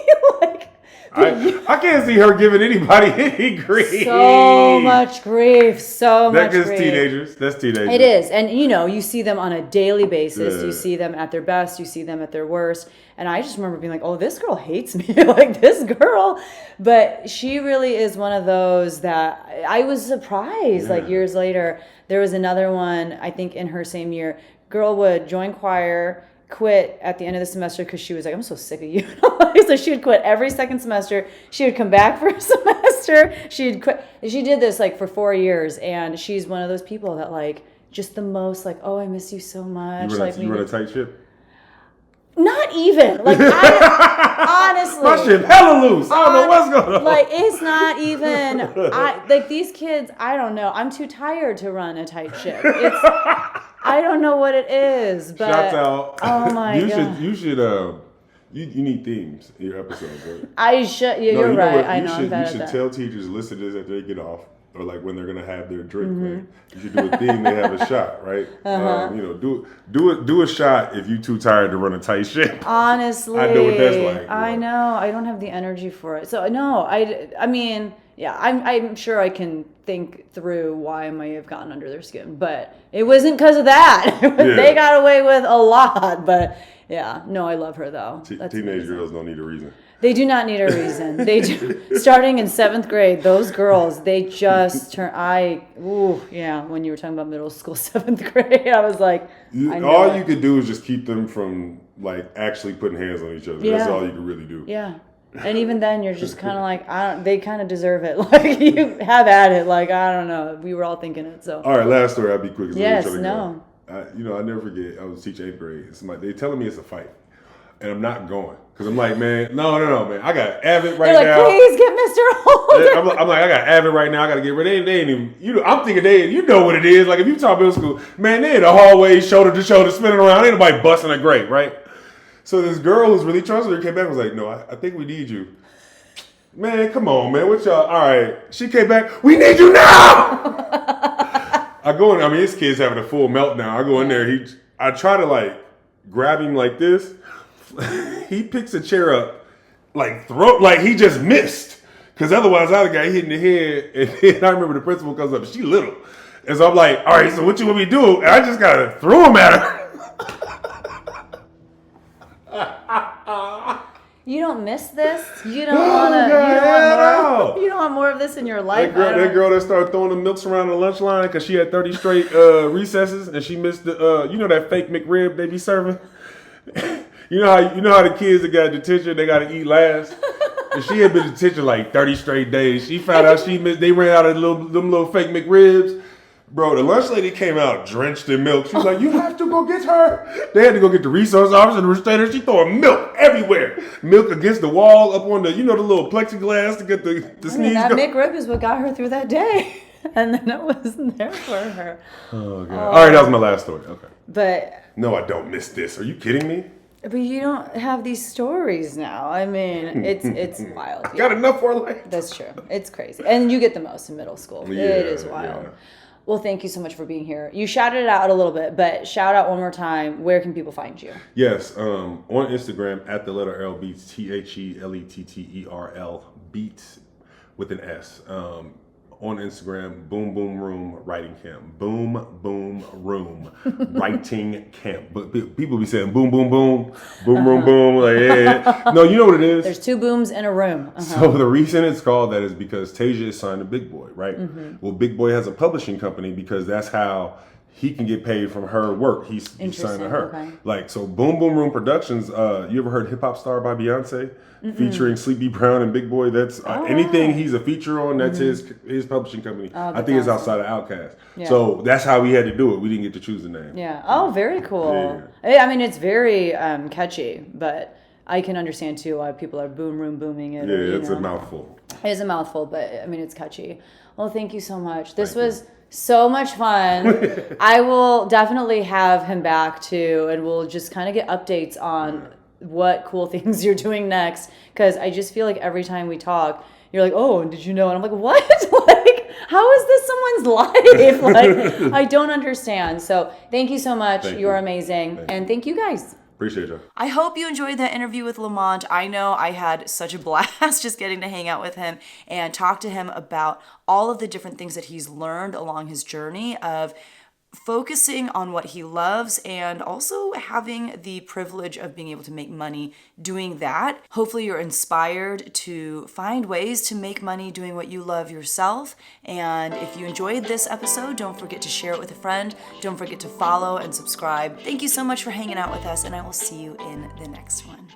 Like, I can't see her giving anybody any grief. so much grief. So much grief. That's teenagers. It is. And, you see them on a daily basis. Yeah. You see them at their best. You see them at their worst. And I just remember being like, oh, this girl hates me. Like, this girl. But she really is one of those that I was surprised. Like, years later, there was another one, I think in her same year. Girl would join choir, quit at the end of the semester because she was like, I'm so sick of you. So she would quit every second semester. She would come back for a semester. She'd quit. She did this like for 4 years, and she's one of those people that like just the most like, oh, I miss you so much. You run a tight ship? Not even. Like, honestly. My ship hella loose. I don't know what's going on. Like, it's not even, like these kids, I don't know. I'm too tired to run a tight ship. I don't know what it is, but. Shouts out. Oh my God. You should, you need themes in your episodes, right? I should, yeah, you're right. I know. You should tell teachers, listen to this after they get off. Or like when they're gonna have their drink, right? You should do a theme. They have a shot, right? Do a shot if you're too tired to run a tight ship. Honestly, I know what that's like. I know. I don't have the energy for it. So no, I mean, yeah, I'm sure I can think through why I might have gotten under their skin, but it wasn't because of that. They got away with a lot, but yeah, no, I love her though. Teenage girls don't need a reason. They do not need a reason. They do. Starting in 7th grade, those girls, they just turn. When you were talking about middle school, 7th grade, I was like, all you could do is just keep them from like actually putting hands on each other. Yeah. That's all you could really do. Yeah. And even then, you're just kind of like, they kind of deserve it. Like, you have at it. Like, I don't know. We were all thinking it. So. All right, last story. I'll be quick. Yes, no. I never forget. I was teaching 8th grade. They're telling me it's a fight. And I'm not going. Because I'm like, man, no, man. I got Avid right now. Please get Mr. Holden. I'm like, I got Avid right now. I got to get rid of it. They ain't even, I'm thinking you know what it is. Like, if you talk middle school, man, they in the hallway, shoulder to shoulder, spinning around. Ain't nobody busting a grape, right? So this girl who's really trustworthy came back and was like, no, I think we need you. Man, come on, man. What y'all? All right. She came back. We need you now. I go in. I mean, this kid's having a full meltdown. I go in there. I try to like grab him like this. He picks a chair up, like he just missed. Because otherwise, I'd have got hit in the head. And I remember the principal comes up. She little. And so I'm like, all right, so what you want me to do? And I just got to throw him at her. You don't miss this? You don't want to. You don't want more of this in your life. That girl that started throwing the milks around the lunch line because she had 30 straight recesses and she missed the that fake McRib they be serving. You know how the kids that got detention they got to eat last. And she had been in detention like 30 straight days. She found out they ran out of them little fake McRibs. Bro, the lunch lady came out drenched in milk. She was like, you have to go get her. They had to go get the resource officer and the restrainer. She throwing milk everywhere. Milk against the wall, up on the little plexiglass to get the sneeze. That McRib is what got her through that day. And then it wasn't there for her. Oh, God. All right, that was my last story. Okay. But. No, I don't miss this. Are you kidding me? But you don't have these stories now. I mean, it's wild. Yeah. Got enough for life. That's true. It's crazy. And you get the most in middle school. Yeah, it is wild. Yeah. Well, thank you so much for being here. You shouted it out a little bit, but shout out one more time. Where can people find you? Yes, on Instagram at the letter L Beats, TheLetterL Beats with an S. On Instagram, Boom Boom Room Writing Camp. Boom Boom Room Writing Camp. But people be saying boom boom boom, boom boom boom. Like, yeah. No, you know what it is. There's 2 booms in a room. So the reason it's called that is because Tasia is signed to Big Boy, right? Mm-hmm. Well, Big Boy has a publishing company because that's how he can get paid from her work. He's signed to her. Okay. Like, so Boom Boom Room Productions, you ever heard Hip Hop Star by Beyonce? Mm-mm. Featuring Sleepy Brown and Big Boy. That's anything he's a feature on, that's his publishing company. I think it's outside of Outkast. Yeah. So that's how we had to do it. We didn't get to choose the name. Yeah. Oh, very cool. Yeah. I mean, it's very catchy, but I can understand too why people are boom room booming it. Yeah, it's a mouthful. It is a mouthful, but I mean, it's catchy. Well, thank you so much. This was so much fun. I will definitely have him back too, and we'll just kind of get updates on what cool things you're doing next. Because I just feel like every time we talk, you're like, oh, did you know? And I'm like, what? Like, How is this someone's life? Like, I don't understand. So thank you so much. You're amazing. And thank you guys. Appreciate you. I hope you enjoyed that interview with Lamont. I know I had such a blast just getting to hang out with him and talk to him about all of the different things that he's learned along his journey of focusing on what he loves and also having the privilege of being able to make money doing that. Hopefully you're inspired to find ways to make money doing what you love yourself. And if you enjoyed this episode, don't forget to share it with a friend. Don't forget to follow and subscribe. Thank you so much for hanging out with us, and I will see you in the next one.